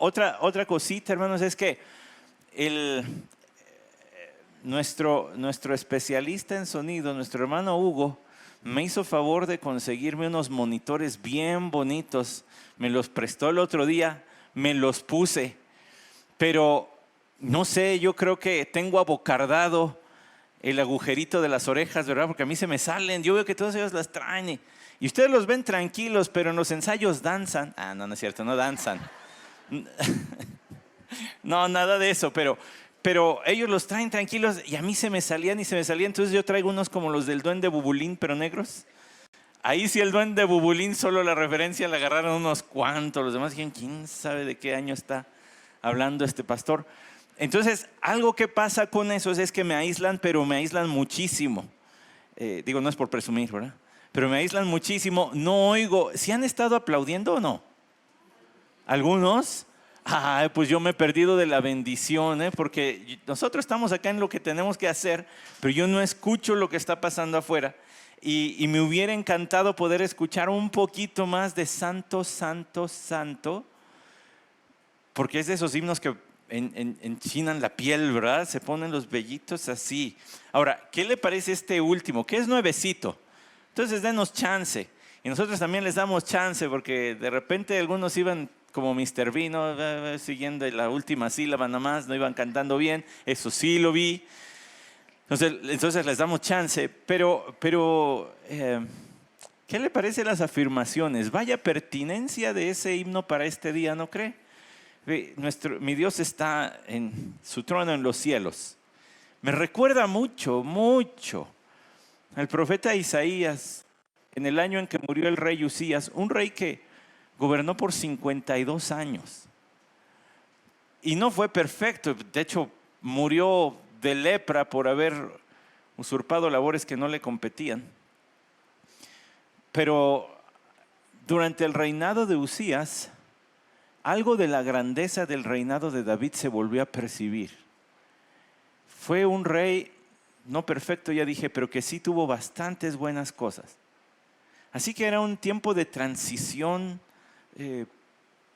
otra cosita, hermanos, es que nuestro especialista en sonido, nuestro hermano Hugo, me hizo favor de conseguirme unos monitores bien bonitos. Me los prestó el otro día, me los puse. Pero no sé, yo creo que tengo abocardado el agujerito de las orejas, ¿verdad? Porque a mí se me salen. Yo veo que todos ellos las traen. Y ustedes los ven tranquilos, pero en los ensayos danzan. Ah, no es cierto, no danzan. No, nada de eso, pero ellos los traen tranquilos y a mí se me salían y se me salían. Entonces yo traigo unos como los del Duende Bubulín, pero negros. Ahí sí el Duende Bubulín, solo la referencia la agarraron unos cuantos. Los demás dijeron, ¿quién sabe de qué año está hablando este pastor? Entonces, algo que pasa con esos es que me aíslan, pero me aíslan muchísimo. Digo, no es por presumir, ¿verdad? Pero me aíslan muchísimo. No oigo. ¿Sí han estado aplaudiendo o no? ¿Algunos? Pues yo me he perdido de la bendición, porque nosotros estamos acá en lo que tenemos que hacer, pero yo no escucho lo que está pasando afuera. Y me hubiera encantado poder escuchar un poquito más de Santo, Santo, Santo, porque es de esos himnos que enchinan la piel, ¿verdad? Se ponen los vellitos así. Ahora, ¿qué le parece este último? Que es nuevecito. Entonces, denos chance. Y nosotros también les damos chance, porque de repente algunos iban como Mr. B, ¿no? Siguiendo la última sílaba nada más, no iban cantando bien. Eso sí lo vi. Entonces les damos chance. Pero ¿qué le parece las afirmaciones? Vaya pertinencia de ese himno para este día, ¿no cree? Mi Dios está en su trono en los cielos. Me recuerda mucho, mucho al profeta Isaías en el año en que murió el rey Usías, un rey que gobernó por 52 años. Y no fue perfecto, de hecho murió de lepra por haber usurpado labores que no le competían. Pero durante el reinado de Usías, algo de la grandeza del reinado de David se volvió a percibir. Fue un rey no perfecto, ya dije, pero que sí tuvo bastantes buenas cosas. Así que era un tiempo de transición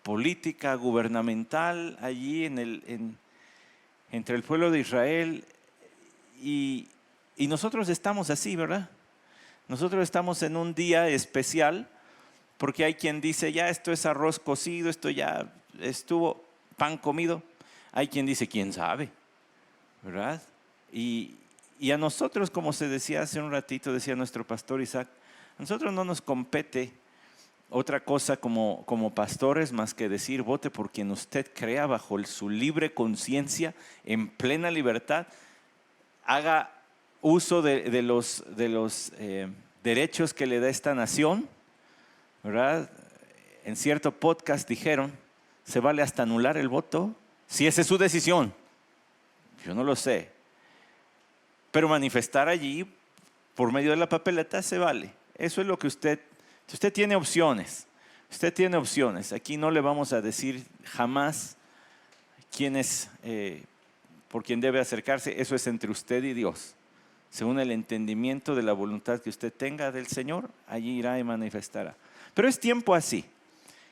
política, gubernamental, allí entre el pueblo de Israel. Y nosotros estamos así, ¿verdad? Nosotros estamos en un día especial, porque hay quien dice, ya esto es arroz cocido, esto ya estuvo pan comido. Hay quien dice, quién sabe, ¿verdad? Y a nosotros, como se decía hace un ratito, decía nuestro pastor Isaac, a nosotros no nos compete otra cosa como pastores más que decir, vote por quien usted crea bajo su libre conciencia, en plena libertad, haga uso de los derechos que le da esta nación, ¿verdad? En cierto podcast dijeron, ¿se vale hasta anular el voto? Si esa es su decisión. Yo no lo sé. Pero manifestar allí, por medio de la papeleta, se vale. Eso es lo que usted tiene opciones. Usted tiene opciones. Aquí no le vamos a decir jamás quién es, por quién debe acercarse. Eso es entre usted y Dios. Según el entendimiento de la voluntad que usted tenga del Señor, allí irá y manifestará. Pero es tiempo así.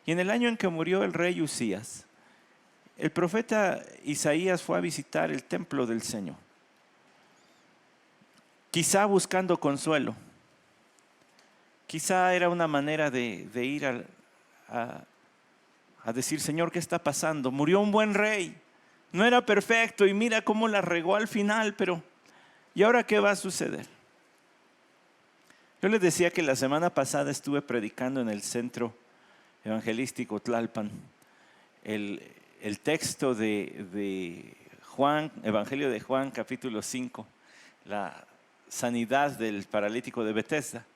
Y en el año en que murió el rey Usías, el profeta Isaías fue a visitar el templo del Señor. Quizá buscando consuelo. Quizá era una manera de ir a decir, Señor, ¿qué está pasando? Murió un buen rey. No era perfecto y mira cómo la regó al final, pero ¿y ahora qué va a suceder? Yo les decía que la semana pasada estuve predicando en el Centro Evangelístico Tlalpan el texto de Juan, Evangelio de Juan, capítulo 5, la sanidad del paralítico de Betesda.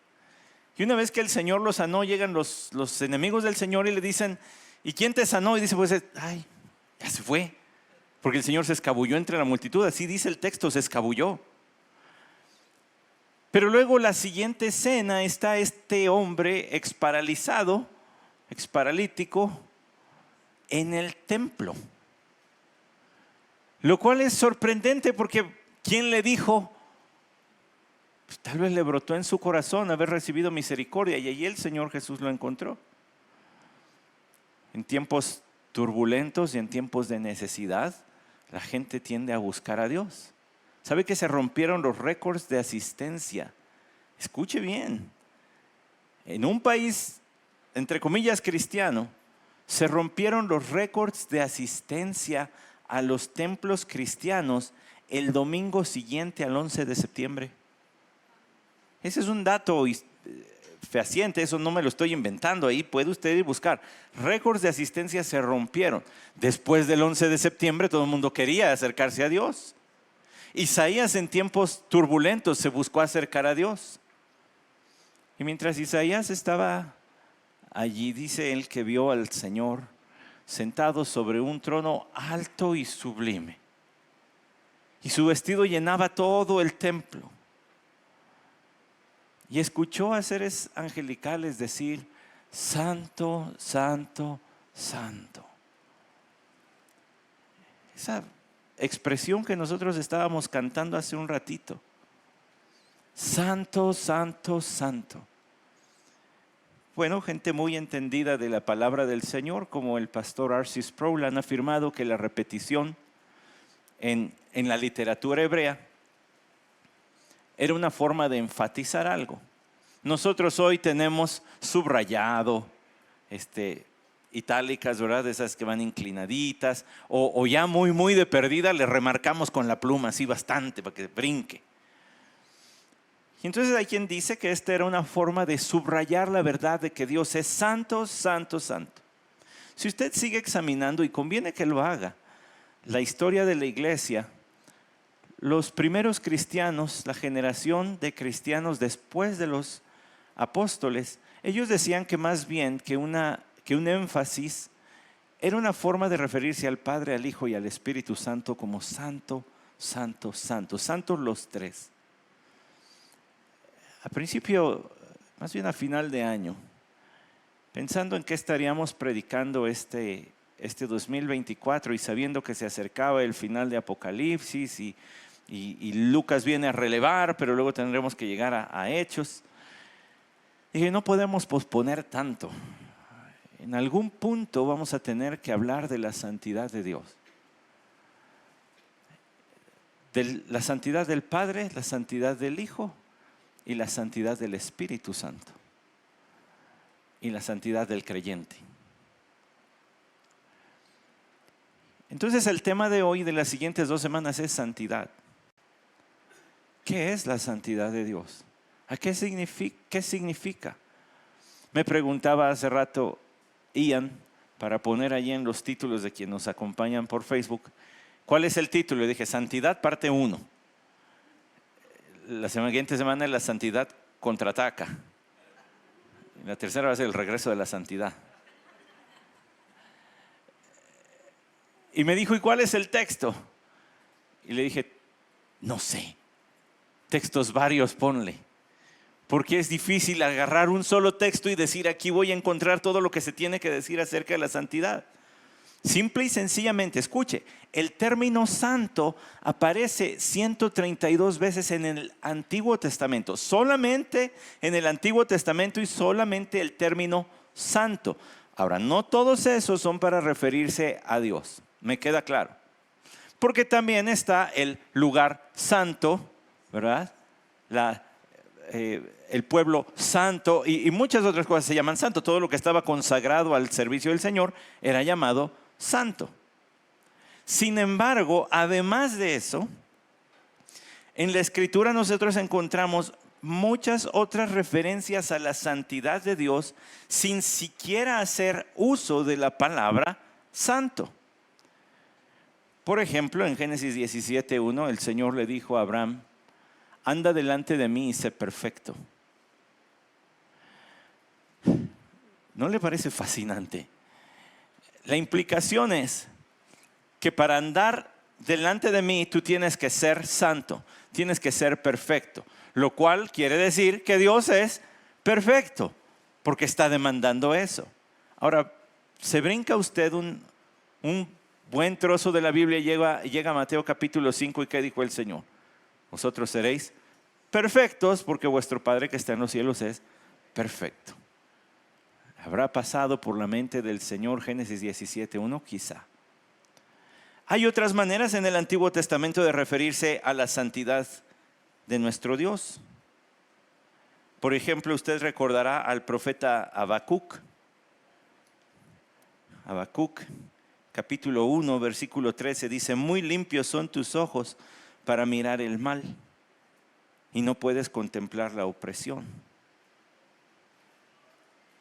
Y una vez que el Señor lo sanó, llegan los enemigos del Señor y le dicen, ¿y quién te sanó? Y dice, pues, ay, ya se fue. Porque el Señor se escabulló entre la multitud, así dice el texto, se escabulló. Pero luego la siguiente escena está este hombre exparalizado, exparalítico, en el templo. Lo cual es sorprendente porque ¿quién le dijo? Pues tal vez le brotó en su corazón haber recibido misericordia y allí el Señor Jesús lo encontró. En tiempos turbulentos y en tiempos de necesidad, la gente tiende a buscar a Dios. ¿Sabe que se rompieron los récords de asistencia? Escuche bien. En un país, entre comillas, cristiano, se rompieron los récords de asistencia a los templos cristianos el domingo siguiente al 11 de septiembre. Ese es un dato fehaciente, eso no me lo estoy inventando, ahí puede usted ir a buscar. Récords de asistencia se rompieron. Después del 11 de septiembre todo el mundo quería acercarse a Dios. Isaías en tiempos turbulentos se buscó acercar a Dios. Y mientras Isaías estaba allí, dice él que vio al Señor sentado sobre un trono alto y sublime. Y su vestido llenaba todo el templo. Y escuchó a seres angelicales decir: Santo, Santo, Santo. Esa expresión que nosotros estábamos cantando hace un ratito. Santo, Santo, Santo. Bueno, gente muy entendida de la palabra del Señor, como el pastor R.C. Sproul, han afirmado que la repetición en la literatura hebrea era una forma de enfatizar algo. Nosotros hoy tenemos subrayado, itálicas, ¿verdad? Esas que van inclinaditas, o ya muy de perdida le remarcamos con la pluma así bastante para que brinque. Y entonces hay quien dice que esta era una forma de subrayar la verdad de que Dios es santo, santo, santo. Si usted sigue examinando, y conviene que lo haga, la historia de la iglesia, los primeros cristianos, la generación de cristianos después de los apóstoles, ellos decían que más bien que un énfasis era una forma de referirse al Padre, al Hijo y al Espíritu Santo como santo, santo, santo, santos los tres. A principio, más bien a final de año, pensando en qué estaríamos predicando este 2024 y sabiendo que se acercaba el final de Apocalipsis y Lucas viene a relevar, pero luego tendremos que llegar a Hechos. Dije, no podemos posponer tanto. En algún punto vamos a tener que hablar de la santidad de Dios. De la santidad del Padre, la santidad del Hijo y la santidad del Espíritu Santo. Y la santidad del creyente. Entonces el tema de hoy, de las siguientes 2 semanas, es santidad. ¿Qué es la santidad de Dios? ¿Qué significa? Me preguntaba hace rato Ian, para poner allí en los títulos de quienes nos acompañan por Facebook, ¿cuál es el título? Le dije, Santidad parte 1. La siguiente semana es la santidad contraataca. Y la tercera va a ser el regreso de la santidad. Y me dijo, ¿y cuál es el texto? Y le dije, no sé. Textos varios ponle. Porque es difícil agarrar un solo texto y decir, aquí voy a encontrar todo lo que se tiene que decir acerca de la santidad. Simple y sencillamente, escuche, el término santo aparece 132 veces en el Antiguo Testamento. Solamente en el Antiguo Testamento y solamente el término santo. Ahora, no todos esos son para referirse a Dios. Me queda claro. Porque también está el lugar santo, ¿verdad? El pueblo santo y muchas otras cosas se llaman santo. Todo lo que estaba consagrado al servicio del Señor era llamado santo. Sin embargo, además de eso, en la Escritura nosotros encontramos muchas otras referencias a la santidad de Dios sin siquiera hacer uso de la palabra santo. Por ejemplo, en Génesis 17:1, el Señor le dijo a Abraham, anda delante de mí y sé perfecto. ¿No le parece fascinante? La implicación es que para andar delante de mí tú tienes que ser santo, tienes que ser perfecto, lo cual quiere decir que Dios es perfecto, porque está demandando eso. Ahora, se brinca usted un buen trozo de la Biblia y llega a Mateo capítulo 5 y ¿qué dijo el Señor? Vosotros seréis perfectos porque vuestro Padre que está en los cielos es perfecto. ¿Habrá pasado por la mente del Señor Génesis 17:1? Quizá. Hay otras maneras en el Antiguo Testamento de referirse a la santidad de nuestro Dios. Por ejemplo, usted recordará al profeta Habacuc. Habacuc, capítulo 1, versículo 13, dice: muy limpios son tus ojos para mirar el mal, y no puedes contemplar la opresión.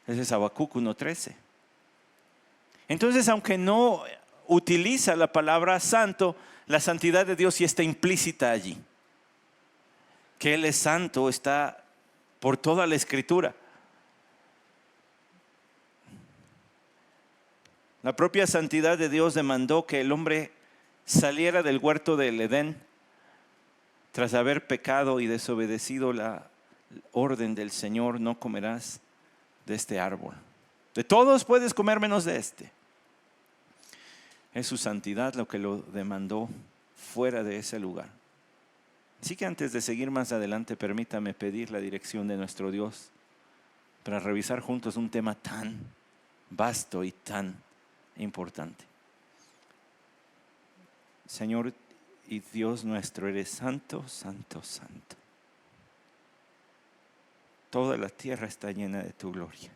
Ese es Habacuc 1:13. Entonces, aunque no utiliza la palabra santo, la santidad de Dios sí está implícita allí. Que Él es santo está por toda la Escritura. La propia santidad de Dios demandó que el hombre saliera del huerto del Edén tras haber pecado y desobedecido la orden del Señor: no comerás de este árbol. De todos puedes comer menos de este. Es su santidad lo que lo demandó fuera de ese lugar. Así que antes de seguir más adelante, permítame pedir la dirección de nuestro Dios para revisar juntos un tema tan vasto y tan importante. Señor y Dios nuestro, eres santo, santo, santo. Toda la tierra está llena de tu gloria.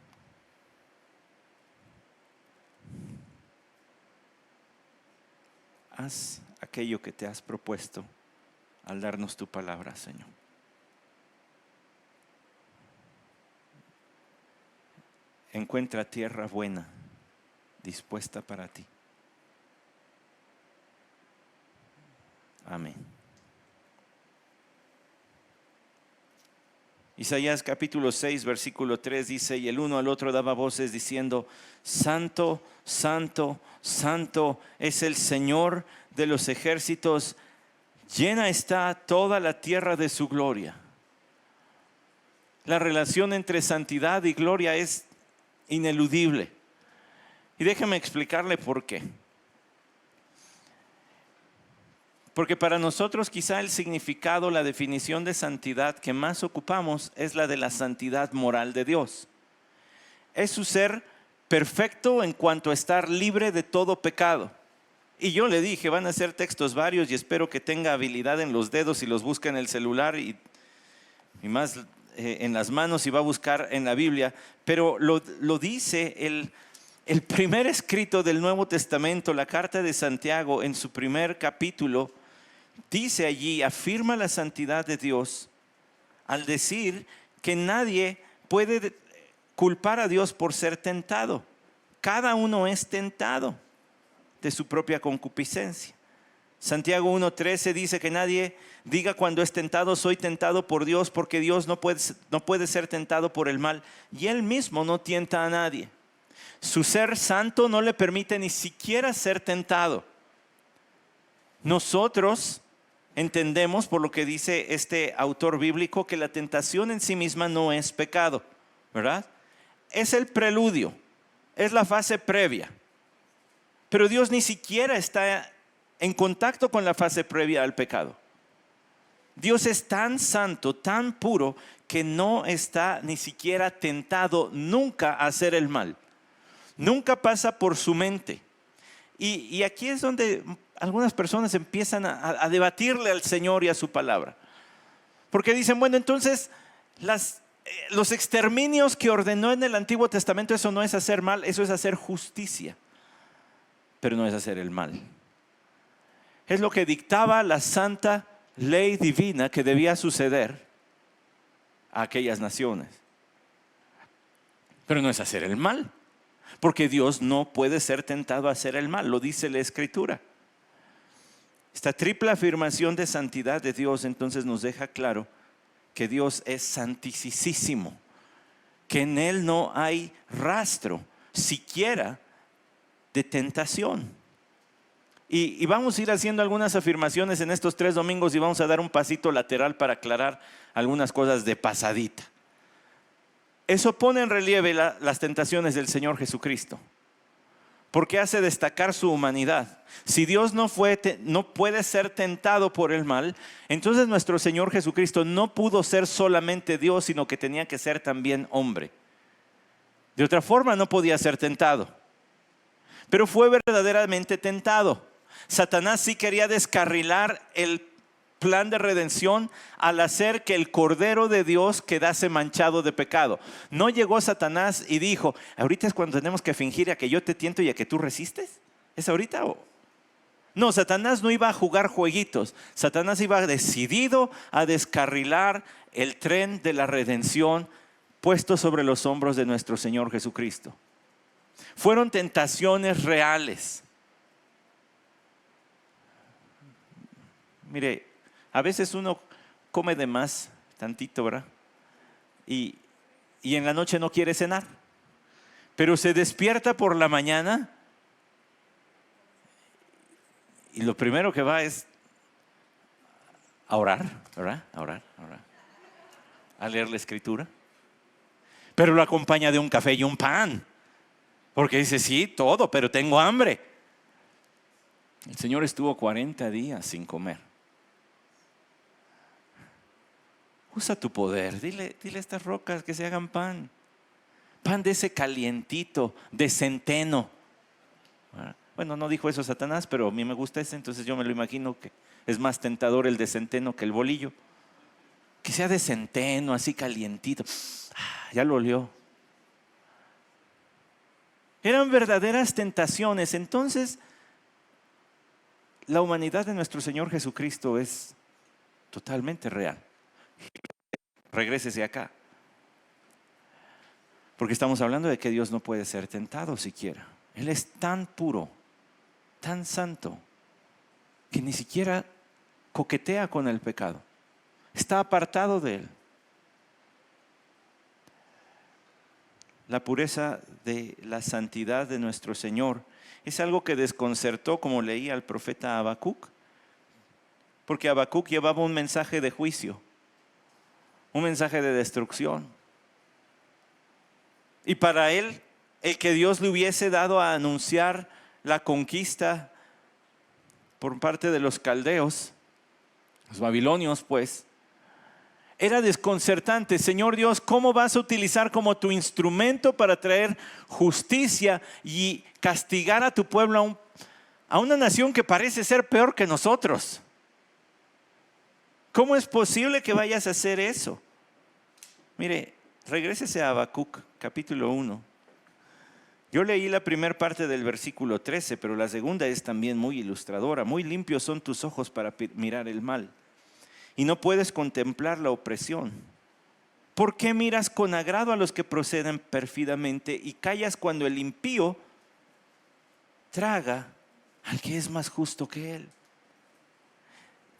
Haz aquello que te has propuesto al darnos tu palabra, Señor. Encuentra tierra buena, dispuesta para ti. Amén. Isaías capítulo 6, versículo 3 dice: y el uno al otro daba voces diciendo: santo, santo, santo es el Señor de los ejércitos, llena está toda la tierra de su gloria. La relación entre santidad y gloria es ineludible. Y déjeme explicarle por qué. Porque para nosotros quizá el significado, la definición de santidad que más ocupamos es la de la santidad moral de Dios. Es su ser perfecto en cuanto a estar libre de todo pecado. Y yo le dije, van a ser textos varios y espero que tenga habilidad en los dedos y los busque en el celular y más en las manos y va a buscar en la Biblia. Pero lo dice el primer escrito del Nuevo Testamento, la carta de Santiago, en su primer capítulo. Dice allí, afirma la santidad de Dios al decir que nadie puede culpar a Dios por ser tentado. Cada uno es tentado de su propia concupiscencia. Santiago 1:13 dice que nadie diga cuando es tentado: soy tentado por Dios, porque Dios no puede ser tentado por el mal, y Él mismo no tienta a nadie. Su ser santo no le permite ni siquiera ser tentado. Nosotros entendemos, por lo que dice este autor bíblico, que la tentación en sí misma no es pecado, ¿verdad? Es el preludio, es la fase previa. Pero Dios ni siquiera está en contacto con la fase previa al pecado. Dios es tan santo, tan puro, que no está ni siquiera tentado nunca a hacer el mal. Nunca pasa por su mente. Y aquí es donde algunas personas empiezan a debatirle al Señor y a su palabra. Porque dicen, bueno, entonces los exterminios que ordenó en el Antiguo Testamento, eso no es hacer mal, eso es hacer justicia. Pero no es hacer el mal. Es lo que dictaba la santa ley divina que debía suceder a aquellas naciones. Pero no es hacer el mal, porque Dios no puede ser tentado a hacer el mal, lo dice la Escritura. Esta triple afirmación de santidad de Dios entonces nos deja claro que Dios es santísimo, que en Él no hay rastro siquiera de tentación. Y vamos a ir haciendo algunas afirmaciones en estos 3 domingos y vamos a dar un pasito lateral para aclarar algunas cosas de pasadita. Eso pone en relieve las tentaciones del Señor Jesucristo, porque hace destacar su humanidad. Si Dios no puede ser tentado por el mal, entonces nuestro Señor Jesucristo no pudo ser solamente Dios, sino que tenía que ser también hombre. De otra forma no podía ser tentado. Pero fue verdaderamente tentado. Satanás sí quería descarrilar el plan de redención al hacer que el Cordero de Dios quedase manchado de pecado. No llegó Satanás y dijo: ahorita es cuando tenemos que fingir a que yo te tiento y a que tú resistes. ¿Es ahorita o...? No, Satanás no iba a jugar jueguitos. Satanás iba decidido a descarrilar el tren de la redención puesto sobre los hombros de nuestro Señor Jesucristo. Fueron tentaciones reales. Mire, a veces uno come de más, tantito, ¿verdad? Y en la noche no quiere cenar. Pero se despierta por la mañana y lo primero que va es a orar, ¿verdad? A orar. A leer la Escritura. Pero lo acompaña de un café y un pan. Porque dice: sí, todo, pero tengo hambre. El Señor estuvo 40 días sin comer. Usa tu poder. Dile a estas rocas que se hagan pan. Pan de ese calientito, de centeno. Bueno, no dijo eso Satanás, pero a mí me gusta ese, entonces yo me lo imagino que es más tentador el de centeno que el bolillo. Que sea de centeno, así calientito. Ya lo olió. Eran verdaderas tentaciones. Entonces, la humanidad de nuestro Señor Jesucristo es totalmente real. Regrésese acá. Porque estamos hablando de que Dios no puede ser tentado siquiera. Él es tan puro, tan santo, que ni siquiera coquetea con el pecado. Está apartado de él. La pureza de la santidad de nuestro Señor es algo que desconcertó, como leía al profeta Habacuc, porque Habacuc llevaba un mensaje de juicio, un mensaje de destrucción. Y para él, el que Dios le hubiese dado a anunciar la conquista por parte de los caldeos, los babilonios pues, era desconcertante. Señor Dios, ¿cómo vas a utilizar como tu instrumento para traer justicia y castigar a tu pueblo, a una nación que parece ser peor que nosotros? ¿Cómo es posible que vayas a hacer eso? Mire, regrésese a Habacuc, capítulo 1. Yo leí la primera parte del versículo 13, pero la segunda es también muy ilustradora. Muy limpios son tus ojos para mirar el mal, y no puedes contemplar la opresión. ¿Por qué miras con agrado a los que proceden pérfidamente y callas cuando el impío traga al que es más justo que él?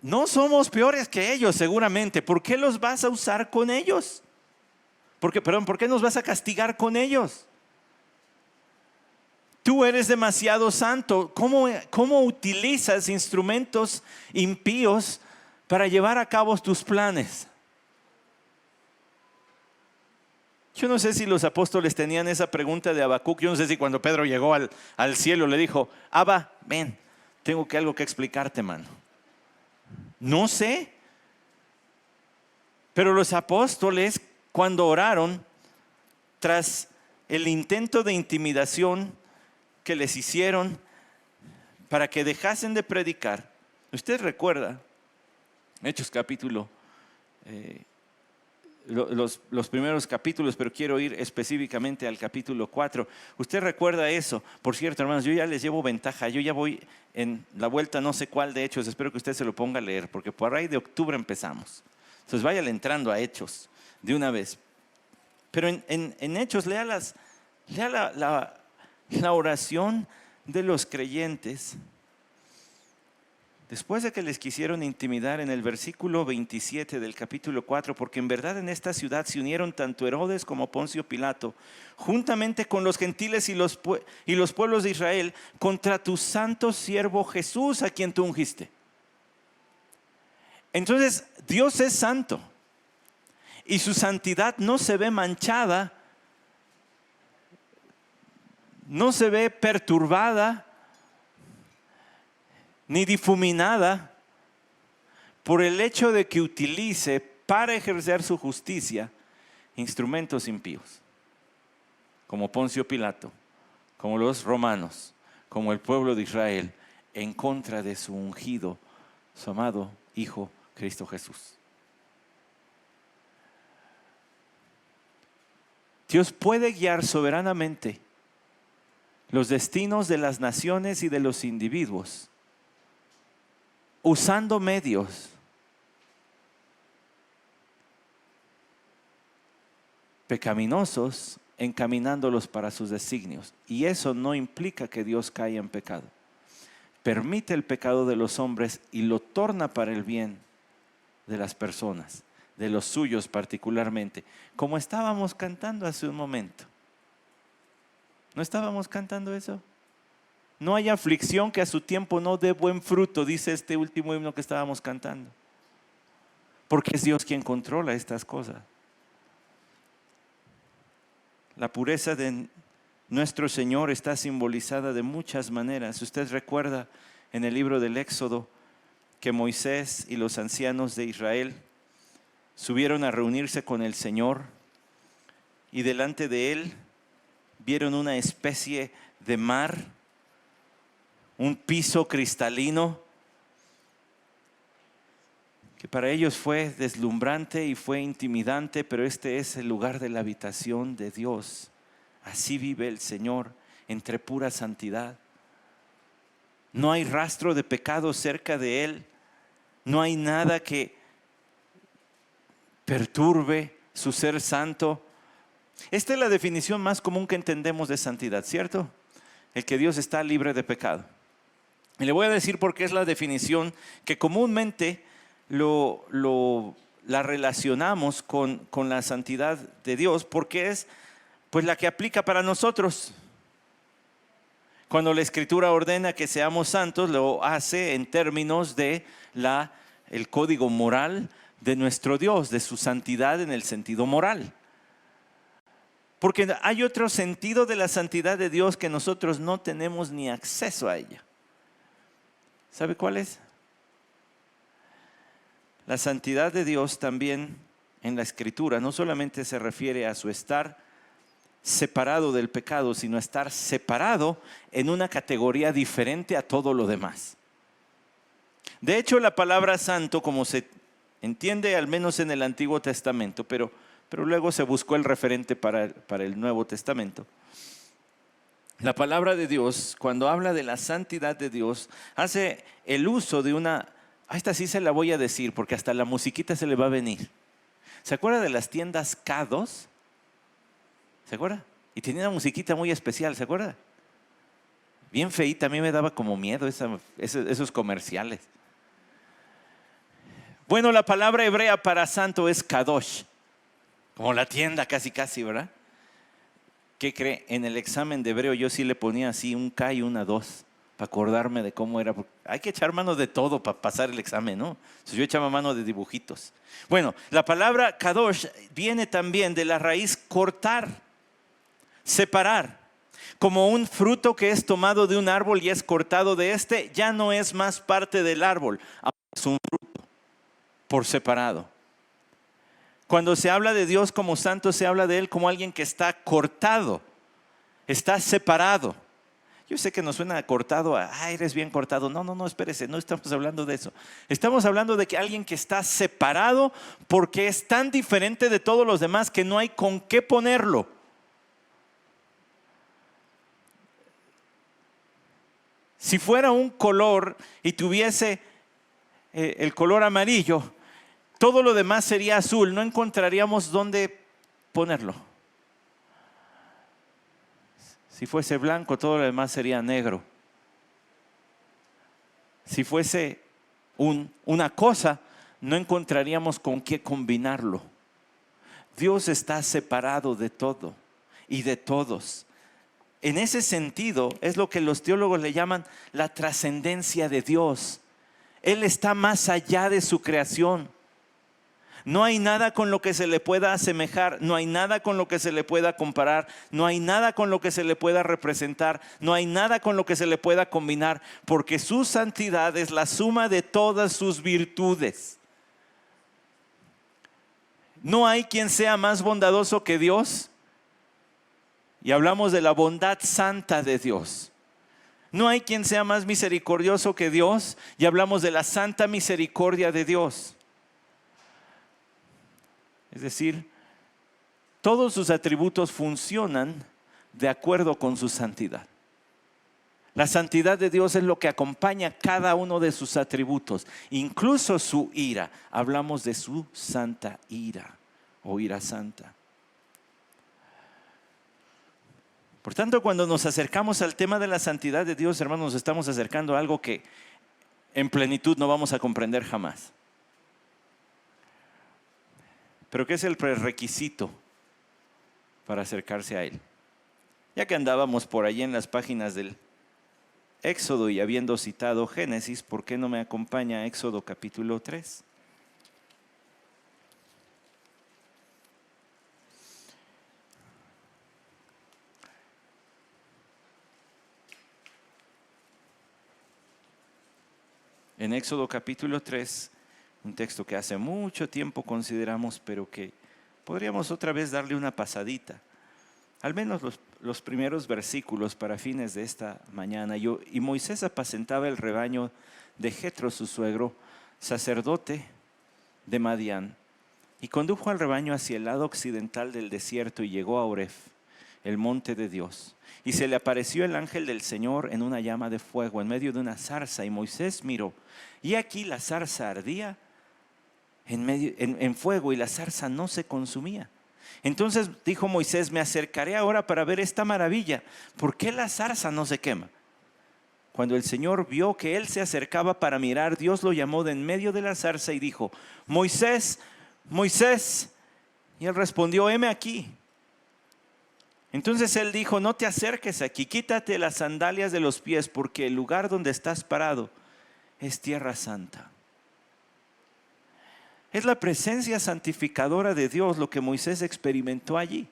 No somos peores que ellos seguramente. ¿Por qué los vas a usar con ellos? ¿Por qué nos vas a castigar con ellos? Tú eres demasiado santo. ¿Cómo utilizas instrumentos impíos para llevar a cabo tus planes? Yo no sé si los apóstoles tenían esa pregunta de Habacuc. Yo no sé si cuando Pedro llegó al cielo le dijo: Abba, ven, tengo algo que explicarte, mano. No sé. Pero los apóstoles, cuando oraron tras el intento de intimidación que les hicieron para que dejasen de predicar, usted recuerda Hechos capítulo, los primeros capítulos, pero quiero ir específicamente al capítulo 4. Usted recuerda eso. Por cierto, hermanos, yo ya les llevo ventaja. Yo ya voy en la vuelta no sé cuál de Hechos. Espero que usted se lo ponga a leer, porque por ahí de octubre empezamos. Entonces váyale entrando a Hechos de una vez. Pero en Hechos lea la oración de los creyentes. Después de que les quisieron intimidar, en el versículo 27 del capítulo 4, porque en verdad en esta ciudad se unieron tanto Herodes como Poncio Pilato, juntamente con los gentiles y los pueblos de Israel, contra tu santo siervo Jesús, a quien tú ungiste. Entonces, Dios es santo y su santidad no se ve manchada, no se ve perturbada ni difuminada por el hecho de que utilice para ejercer su justicia instrumentos impíos. como Poncio Pilato, como los romanos, como el pueblo de Israel, en contra de su ungido, su amado Hijo Cristo Jesús. Dios puede guiar soberanamente los destinos de las naciones y de los individuos, usando medios pecaminosos, encaminándolos para sus designios. Y eso no implica que Dios caiga en pecado. Permite el pecado de los hombres y lo torna para el bien de las personas, de los suyos particularmente, como estábamos cantando hace un momento. ¿No estábamos cantando eso? No hay aflicción que a su tiempo no dé buen fruto, dice este último himno que estábamos cantando. Porque es Dios quien controla estas cosas. La pureza de nuestro Señor está simbolizada de muchas maneras. Usted recuerda en el libro del Éxodo que Moisés y los ancianos de Israel subieron a reunirse con el Señor y delante de Él vieron una especie de mar, un piso cristalino que para ellos fue deslumbrante y fue intimidante, pero este es el lugar de la habitación de Dios. Así vive el Señor entre pura santidad. No hay rastro de pecado cerca de Él. No hay nada que perturbe su ser santo. Esta es la definición más común que entendemos de santidad, ¿cierto? El que Dios está libre de pecado. Y le voy a decir por qué es la definición que comúnmente la relacionamos con la santidad de Dios, porque es pues la que aplica para nosotros. Cuando la Escritura ordena que seamos santos, lo hace en términos de el código moral de nuestro Dios, de su santidad en el sentido moral. Porque hay otro sentido de la santidad de Dios que nosotros no tenemos ni acceso a ella. ¿Sabe cuál es? La santidad de Dios también en la Escritura no solamente se refiere a su estar separado del pecado, sino estar separado en una categoría diferente a todo lo demás. De hecho, la palabra santo, como se entiende al menos en el Antiguo Testamento, pero luego se buscó el referente para el Nuevo Testamento. La palabra de Dios, cuando habla de la santidad de Dios, hace el uso de esta sí se la voy a decir porque hasta la musiquita se le va a venir. ¿Se acuerda de las tiendas K2? ¿Se acuerda? Y tenía una musiquita muy especial, ¿se acuerda? Bien feíta, a mí me daba como miedo esos comerciales. Bueno, la palabra hebrea para santo es kadosh, como la tienda casi, ¿verdad? ¿Qué cree? En el examen de hebreo yo sí le ponía así un K y una 2 para acordarme de cómo era. Hay que echar mano de todo para pasar el examen, ¿no? Entonces yo echaba mano de dibujitos. Bueno, la palabra kadosh viene también de la raíz cortar, separar. Como un fruto que es tomado de un árbol y es cortado de este, ya no es más parte del árbol, es un fruto por separado. Cuando se habla de Dios como santo, se habla de Él como alguien que está cortado, está separado. Yo sé que nos suena cortado eres bien cortado. No, espérese, no estamos hablando de eso. Estamos hablando de que alguien que está separado porque es tan diferente de todos los demás que no hay con qué ponerlo. Si fuera un color y tuviese el color amarillo, todo lo demás sería azul, no encontraríamos dónde ponerlo. Si fuese blanco, todo lo demás sería negro. Si fuese una cosa, no encontraríamos con qué combinarlo. Dios está separado de todo y de todos. En ese sentido, es lo que los teólogos le llaman la trascendencia de Dios. Él está más allá de su creación. No hay nada con lo que se le pueda asemejar, no hay nada con lo que se le pueda comparar, no hay nada con lo que se le pueda representar, no hay nada con lo que se le pueda combinar, porque su santidad es la suma de todas sus virtudes. No hay quien sea más bondadoso que Dios. y hablamos de la bondad santa de Dios. No hay quien sea más misericordioso que Dios, y hablamos de la santa misericordia de Dios. Es decir, todos sus atributos funcionan de acuerdo con su santidad. La santidad de Dios es lo que acompaña cada uno de sus atributos, incluso su ira. Hablamos de su santa ira o ira santa. Por tanto, cuando nos acercamos al tema de la santidad de Dios, hermanos, nos estamos acercando a algo que en plenitud no vamos a comprender jamás. Pero ¿qué es el prerequisito para acercarse a Él? Ya que andábamos por allí en las páginas del Éxodo y habiendo citado Génesis, ¿por qué no me acompaña a Éxodo capítulo 3? En Éxodo capítulo 3, un texto que hace mucho tiempo consideramos, pero que podríamos otra vez darle una pasadita. Al menos los primeros versículos para fines de esta mañana. Y Moisés apacentaba el rebaño de Jetro, su suegro, sacerdote de Madián, y condujo al rebaño hacia el lado occidental del desierto y llegó a Oref, el monte de Dios. Y se le apareció el ángel del Señor en una llama de fuego en medio de una zarza, y Moisés miró, y aquí la zarza ardía en fuego, y la zarza no se consumía. Entonces dijo Moisés: me acercaré ahora para ver esta maravilla. ¿Por qué la zarza no se quema? Cuando el Señor vio que él se acercaba para mirar, Dios lo llamó de en medio de la zarza y dijo: Moisés, Moisés. Y él respondió: heme aquí. Entonces él dijo: no te acerques aquí, quítate las sandalias de los pies, porque el lugar donde estás parado es tierra santa. Es la presencia santificadora de Dios lo que Moisés experimentó allí.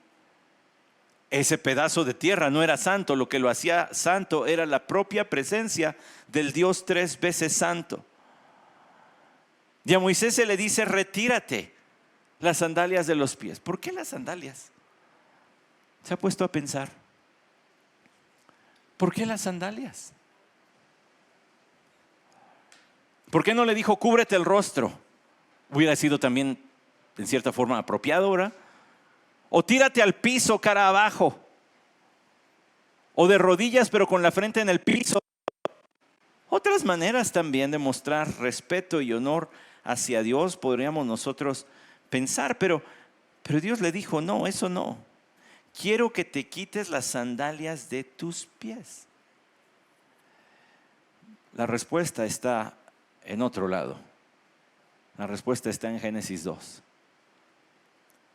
Ese pedazo de tierra no era santo, lo que lo hacía santo era la propia presencia del Dios 3 veces santo. Y a Moisés se le dice: retírate las sandalias de los pies. ¿Por qué las sandalias? ¿Se ha puesto a pensar? ¿Por qué las sandalias? ¿Por qué no le dijo: cúbrete el rostro? Hubiera sido también en cierta forma apropiado, ¿verdad? O tírate al piso cara abajo, o de rodillas pero con la frente en el piso. Otras maneras también de mostrar respeto y honor hacia Dios podríamos nosotros pensar, pero Dios le dijo: no, eso no. Quiero que te quites las sandalias de tus pies. La respuesta está en otro lado. La respuesta está en Génesis 2.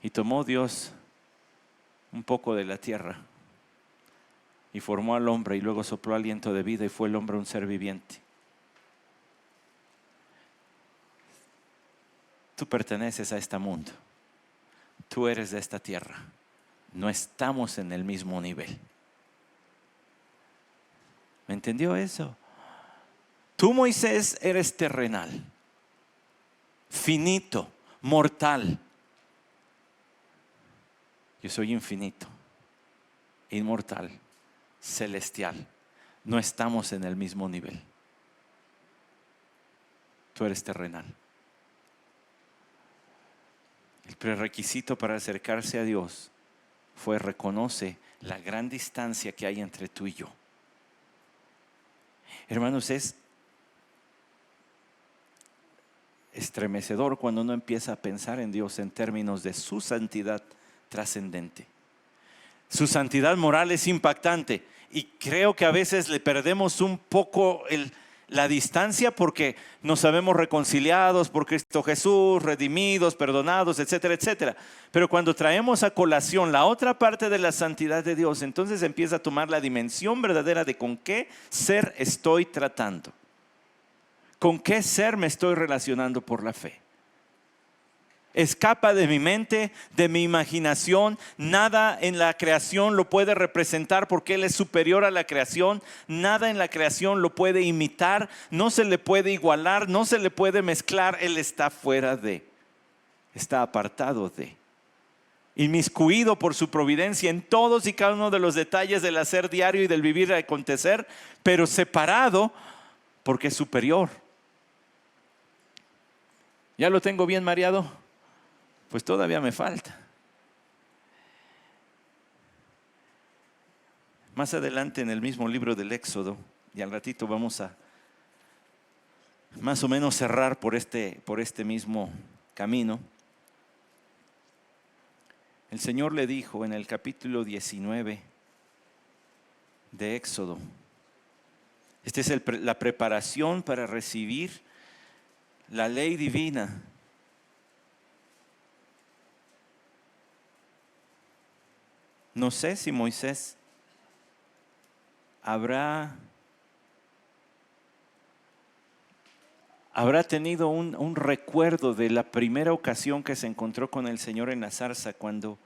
Y tomó Dios un poco de la tierra y formó al hombre, y luego sopló aliento de vida, y fue el hombre un ser viviente. Tú perteneces a este mundo. Tú eres de esta tierra. No estamos en el mismo nivel. ¿Me entendió eso? Tú, Moisés, eres terrenal, finito, mortal. Yo soy infinito, inmortal, celestial. No estamos en el mismo nivel. Tú eres terrenal. El prerequisito para acercarse a Dios fue: reconoce la gran distancia que hay entre tú y yo. Hermanos, es estremecedor cuando uno empieza a pensar en Dios en términos de su santidad trascendente. Su santidad moral es impactante, y creo que a veces le perdemos un poco la distancia porque nos sabemos reconciliados por Cristo Jesús, redimidos, perdonados, etcétera, etcétera. Pero cuando traemos a colación la otra parte de la santidad de Dios, entonces empieza a tomar la dimensión verdadera de con qué ser estoy tratando. ¿Con qué ser me estoy relacionando por la fe? Escapa de mi mente, de mi imaginación. Nada en la creación lo puede representar porque Él es superior a la creación. Nada en la creación lo puede imitar. No se le puede igualar, no se le puede mezclar. Él está fuera de, está apartado de. inmiscuido por su providencia en todos y cada uno de los detalles del hacer diario y del vivir y acontecer, pero separado porque es superior. ¿Ya lo tengo bien mareado? Pues todavía me falta. Más adelante en el mismo libro del Éxodo, y al ratito vamos a más o menos cerrar por este mismo camino. El Señor le dijo en el capítulo 19 de Éxodo, esta es la preparación para recibir la ley divina. No sé si Moisés habrá tenido un recuerdo de la primera ocasión que se encontró con el Señor en la zarza, cuando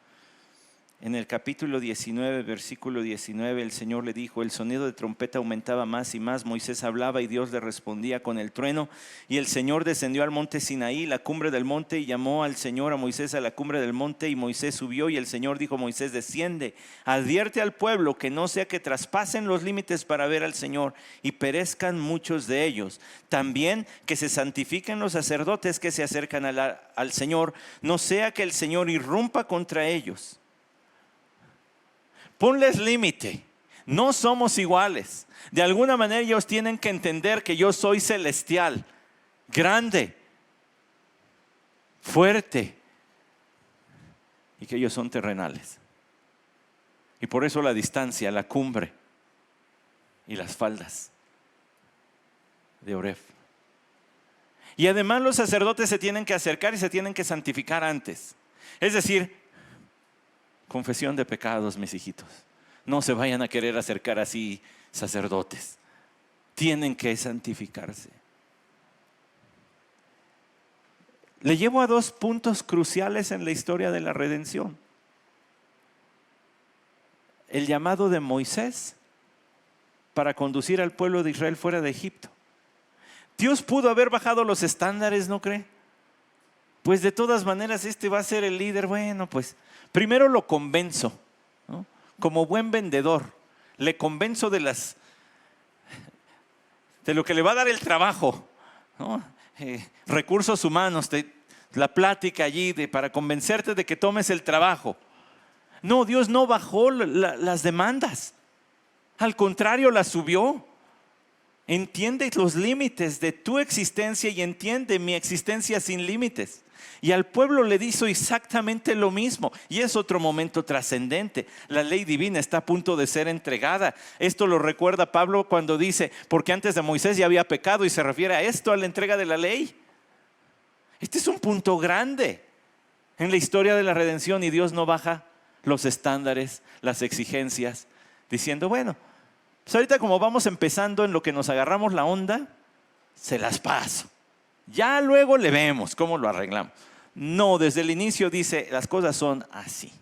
en el capítulo 19, versículo 19, el Señor le dijo: el sonido de trompeta aumentaba más y más, Moisés hablaba y Dios le respondía con el trueno. Y el Señor descendió al monte Sinaí, la cumbre del monte, y llamó al Señor a Moisés a la cumbre del monte, y Moisés subió, y el Señor dijo a Moisés: desciende, advierte al pueblo que no sea que traspasen los límites para ver al Señor y perezcan muchos de ellos. También que se santifiquen los sacerdotes que se acercan al Señor, no sea que el Señor irrumpa contra ellos. Ponles límite. No somos iguales. De alguna manera ellos tienen que entender que yo soy celestial, grande, fuerte, y que ellos son terrenales. Y por eso la distancia, la cumbre y las faldas de Oreb. Y además los sacerdotes se tienen que acercar y se tienen que santificar antes. Es decir, confesión de pecados, mis hijitos. No se vayan a querer acercar así sacerdotes. Tienen que santificarse. Le llevo a dos puntos cruciales en la historia de la redención. El llamado de Moisés para conducir al pueblo de Israel fuera de Egipto. Dios pudo haber bajado los estándares, ¿no cree? Pues de todas maneras este va a ser el líder. Bueno, pues primero lo convenzo, ¿no? Como buen vendedor, le convenzo de lo que le va a dar el trabajo, ¿no? Recursos humanos, la plática allí para convencerte de que tomes el trabajo. No, Dios no bajó las demandas, al contrario, las subió. Entiende los límites de tu existencia y entiende mi existencia sin límites. Y al pueblo le hizo exactamente lo mismo. Y es otro momento trascendente. La ley divina está a punto de ser entregada. Esto lo recuerda Pablo cuando dice: porque antes de Moisés ya había pecado, y se refiere a esto, a la entrega de la ley. Este es un punto grande en la historia de la redención, y Dios no baja los estándares, las exigencias, diciendo: bueno, pues ahorita como vamos empezando en lo que nos agarramos la onda, se las paso. Ya luego le vemos cómo lo arreglamos. No, desde el inicio dice: las cosas son así.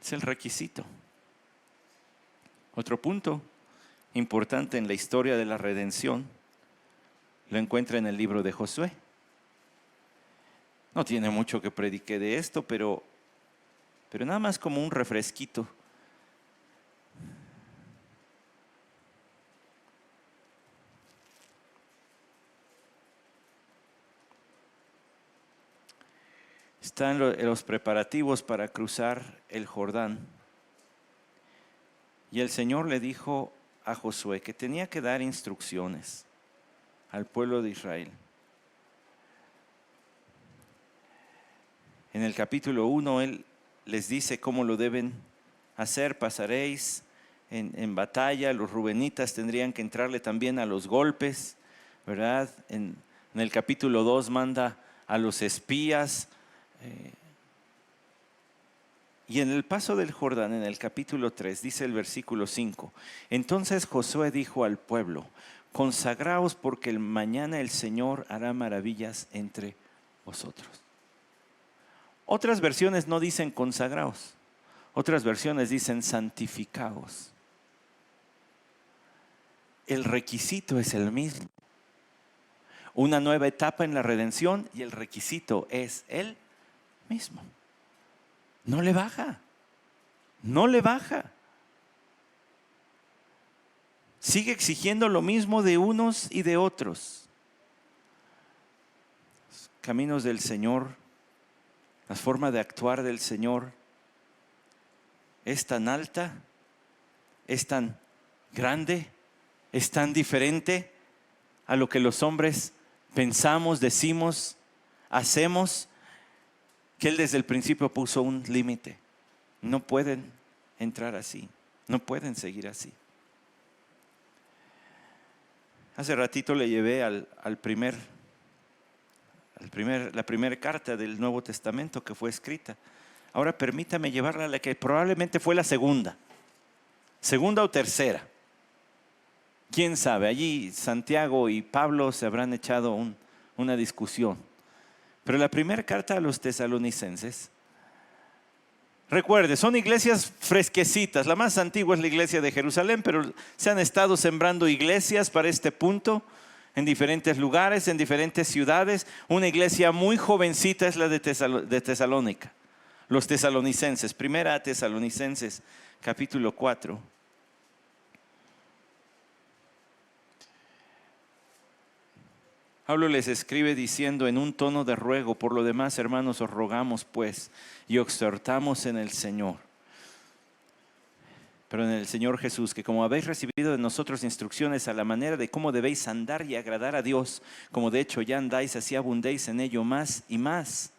Es el requisito. Otro punto importante en la historia de la redención lo encuentra en el libro de Josué. No tiene mucho que predique de esto, pero nada más como un refresquito. Están los preparativos para cruzar el Jordán. Y el Señor le dijo a Josué que tenía que dar instrucciones al pueblo de Israel. En el capítulo 1 Él les dice cómo lo deben hacer. Pasaréis en batalla, los rubenitas tendrían que entrarle también a los golpes, ¿verdad? En el capítulo 2 manda a los espías. Y en el paso del Jordán, en el capítulo 3, dice el versículo 5: entonces Josué dijo al pueblo: consagraos, porque mañana el Señor hará maravillas entre vosotros. Otras versiones no dicen consagraos, otras versiones dicen santificaos. El requisito es el mismo. Una nueva etapa en la redención y el requisito es el mismo. No le baja. No le baja. Sigue exigiendo lo mismo de unos y de otros. Los caminos del Señor, la forma de actuar del Señor es tan alta, es tan grande, es tan diferente a lo que los hombres pensamos, decimos, hacemos, que Él desde el principio puso un límite. No pueden entrar así, no pueden seguir así. Hace ratito le llevé la primera carta del Nuevo Testamento que fue escrita. Ahora permítame llevarla a la que probablemente fue la segunda o tercera. ¿Quién sabe? Allí Santiago y Pablo se habrán echado una discusión. Pero la primera carta a los tesalonicenses, recuerde, son iglesias fresquecitas. La más antigua es la iglesia de Jerusalén, pero se han estado sembrando iglesias para este punto en diferentes lugares, en diferentes ciudades. Una iglesia muy jovencita es la de Tesalónica. Los tesalonicenses, primera a Tesalonicenses, capítulo 4. Pablo les escribe diciendo en un tono de ruego: por lo demás, hermanos, os rogamos pues y exhortamos en el Señor, pero en el Señor Jesús, que como habéis recibido de nosotros instrucciones a la manera de cómo debéis andar y agradar a Dios, como de hecho ya andáis, así abundéis en ello más y más.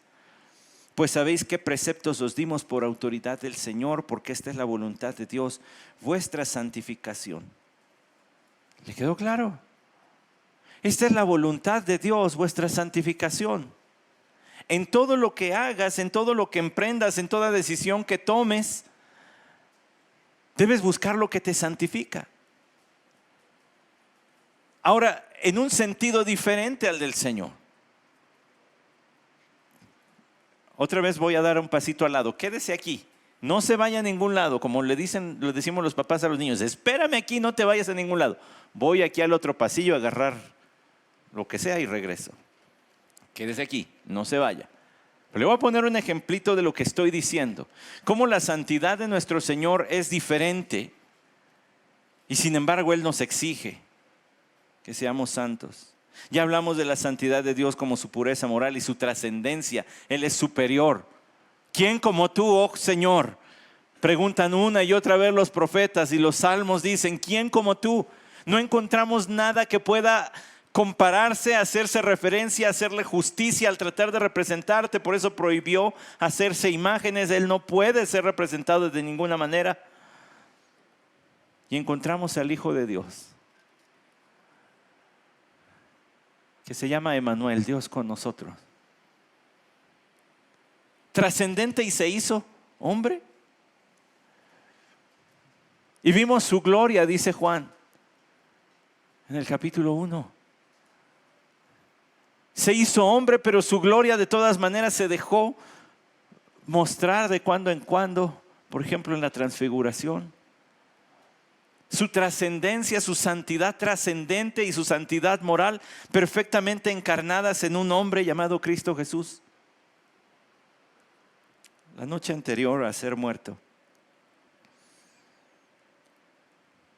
Pues sabéis qué preceptos os dimos por autoridad del Señor, porque esta es la voluntad de Dios, vuestra santificación. ¿Le quedó claro? Esta es la voluntad de Dios, vuestra santificación. En todo lo que hagas, en todo lo que emprendas, en toda decisión que tomes, debes buscar lo que te santifica. Ahora, en un sentido diferente al del Señor. Otra vez voy a dar un pasito al lado. Quédese aquí. No se vaya a ningún lado, como le decimos los papás a los niños. Espérame aquí, no te vayas a ningún lado. Voy aquí al otro pasillo a agarrar lo que sea y regreso. Quédese aquí, no se vaya. Pero le voy a poner un ejemplito de lo que estoy diciendo. Cómo la santidad de nuestro Señor es diferente y sin embargo Él nos exige que seamos santos. Ya hablamos de la santidad de Dios como su pureza moral y su trascendencia. Él es superior. ¿Quién como tú, oh Señor? Preguntan una y otra vez los profetas y los salmos dicen: ¿quién como tú? No encontramos nada que pueda compararse, hacerse referencia, hacerle justicia al tratar de representarte. Por eso prohibió hacerse imágenes. Él no puede ser representado de ninguna manera. Y encontramos al Hijo de Dios, que se llama Emmanuel, Dios con nosotros. Trascendente y se hizo hombre. Y vimos su gloria, dice Juan en el capítulo 1. Se hizo hombre, pero su gloria de todas maneras se dejó mostrar de cuando en cuando, por ejemplo en la transfiguración. Su trascendencia, su santidad trascendente y su santidad moral perfectamente encarnadas en un hombre llamado Cristo Jesús. La noche anterior a ser muerto,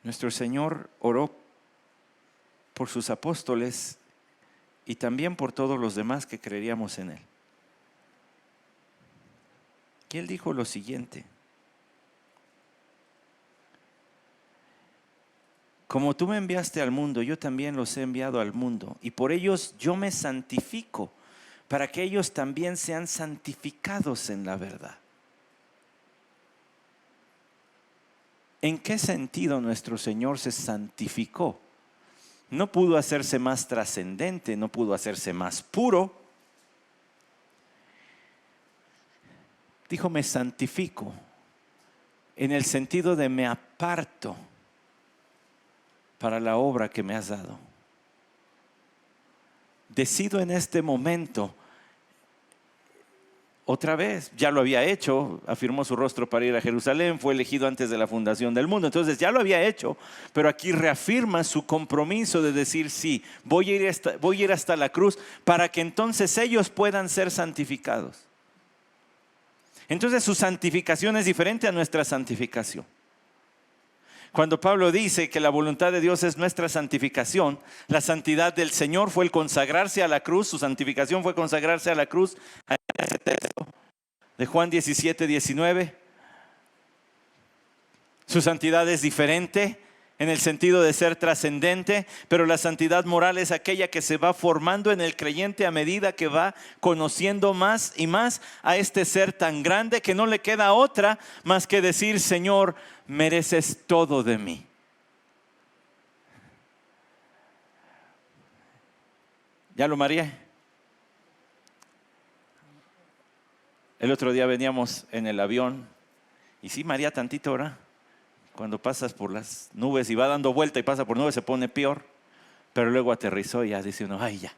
nuestro Señor oró por sus apóstoles y también por todos los demás que creeríamos en Él. Y Él dijo lo siguiente: como tú me enviaste al mundo, yo también los he enviado al mundo, y por ellos yo me santifico, para que ellos también sean santificados en la verdad. ¿En qué sentido nuestro Señor se santificó? No pudo hacerse más trascendente, no pudo hacerse más puro. Dijo: me santifico, en el sentido de me aparto para la obra que me has dado. Decido en este momento, otra vez, ya lo había hecho, afirmó su rostro para ir a Jerusalén, fue elegido antes de la fundación del mundo, entonces ya lo había hecho, pero aquí reafirma su compromiso de decir: sí, voy a ir hasta la cruz para que entonces ellos puedan ser santificados. Entonces su santificación es diferente a nuestra santificación. Cuando Pablo dice que la voluntad de Dios es nuestra santificación, la santidad del Señor fue el consagrarse a la cruz, su santificación fue consagrarse a la cruz. Ese texto de Juan 17, 19. Su santidad es diferente en el sentido de ser trascendente, pero la santidad moral es aquella que se va formando en el creyente a medida que va conociendo más y más a este ser tan grande que no le queda otra más que decir: Señor, mereces todo de mí. ¿Ya lo mareé? El otro día veníamos en el avión y sí marea tantito, ¿verdad? Cuando pasas por las nubes y va dando vuelta y pasa por nubes se pone peor, pero luego aterrizó y ya dice uno: ay, ya.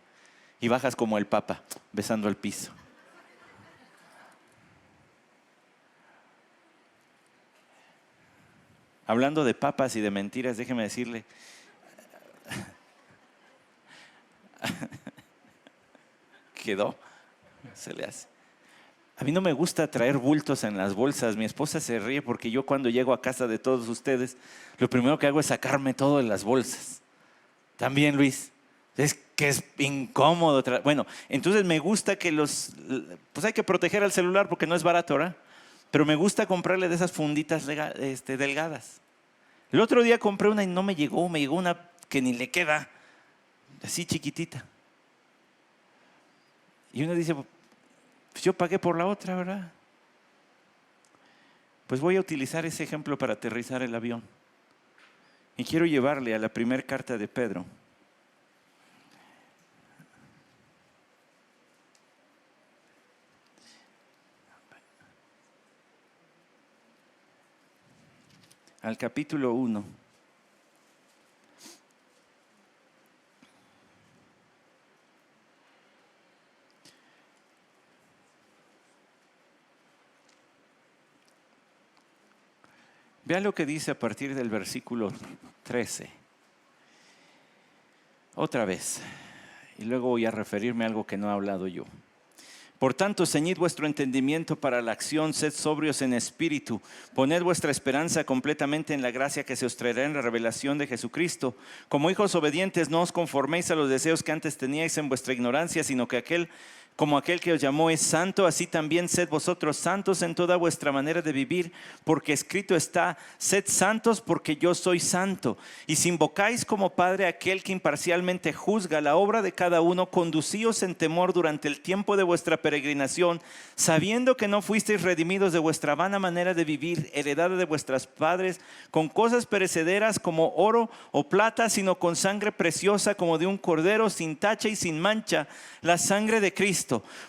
Y bajas como el Papa, besando el piso. Hablando de papas y de mentiras, déjeme decirle, quedó, se le hace. A mí no me gusta traer bultos en las bolsas. Mi esposa se ríe porque yo cuando llego a casa de todos ustedes, lo primero que hago es sacarme todo de las bolsas. También, Luis, es que es incómodo. Bueno, entonces me gusta que pues hay que proteger al celular porque no es barato, ¿verdad? Pero me gusta comprarle de esas funditas delgadas. El otro día compré una y no me llegó una que ni le queda, así chiquitita. Y uno dice: pues yo pagué por la otra, ¿verdad? Pues voy a utilizar ese ejemplo para aterrizar el avión. Y quiero llevarle a la primera carta de Pedro. Al capítulo 1. Vea lo que dice a partir del versículo 13. Otra vez. Y luego voy a referirme a algo que no he hablado yo. Por tanto, ceñid vuestro entendimiento para la acción, sed sobrios en espíritu, poned vuestra esperanza completamente en la gracia que se os traerá en la revelación de Jesucristo. Como hijos obedientes, no os conforméis a los deseos que antes teníais en vuestra ignorancia, sino que como aquel que os llamó es santo, así también sed vosotros santos en toda vuestra manera de vivir, porque escrito está: sed santos porque yo soy santo. Y si invocáis como Padre a aquel que imparcialmente juzga la obra de cada uno, conducíos en temor durante el tiempo de vuestra peregrinación, sabiendo que no fuisteis redimidos de vuestra vana manera de vivir, heredada de vuestros padres, con cosas perecederas como oro o plata, sino con sangre preciosa como de un cordero, sin tacha y sin mancha, la sangre de Cristo.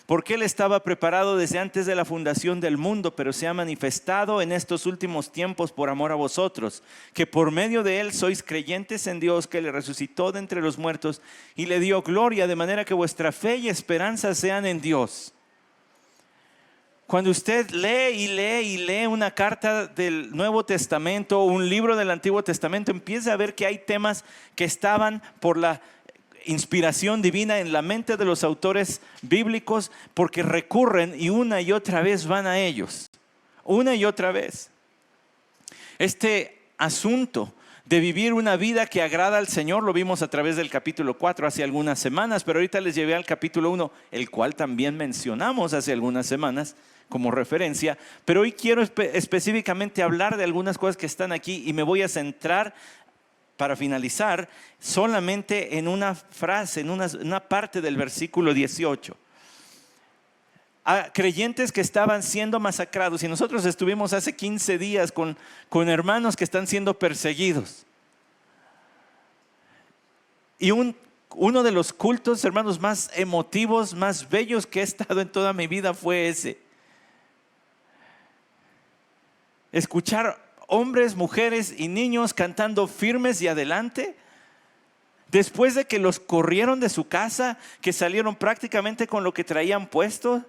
Porque Él estaba preparado desde antes de la fundación del mundo, pero se ha manifestado en estos últimos tiempos por amor a vosotros, que por medio de Él sois creyentes en Dios, que le resucitó de entre los muertos y le dio gloria, de manera que vuestra fe y esperanza sean en Dios. Cuando usted lee una carta del Nuevo Testamento o un libro del Antiguo Testamento, empieza a ver que hay temas que estaban por la inspiración divina en la mente de los autores bíblicos, porque recurren y una y otra vez van a ellos. Una y otra vez. Este asunto de vivir una vida que agrada al Señor lo vimos a través del capítulo 4 hace algunas semanas, pero ahorita les llevé al capítulo 1, el cual también mencionamos hace algunas semanas como referencia, pero hoy quiero específicamente hablar de algunas cosas que están aquí y me voy a centrar para finalizar solamente en una frase, en una parte del versículo 18. A creyentes que estaban siendo masacrados, y nosotros estuvimos hace 15 días con hermanos que están siendo perseguidos. Y uno de los cultos, hermanos, más emotivos, más bellos que he estado en toda mi vida fue ese. Escuchar hombres, mujeres y niños cantando firmes y adelante, después de que los corrieron de su casa, que salieron prácticamente con lo que traían puesto,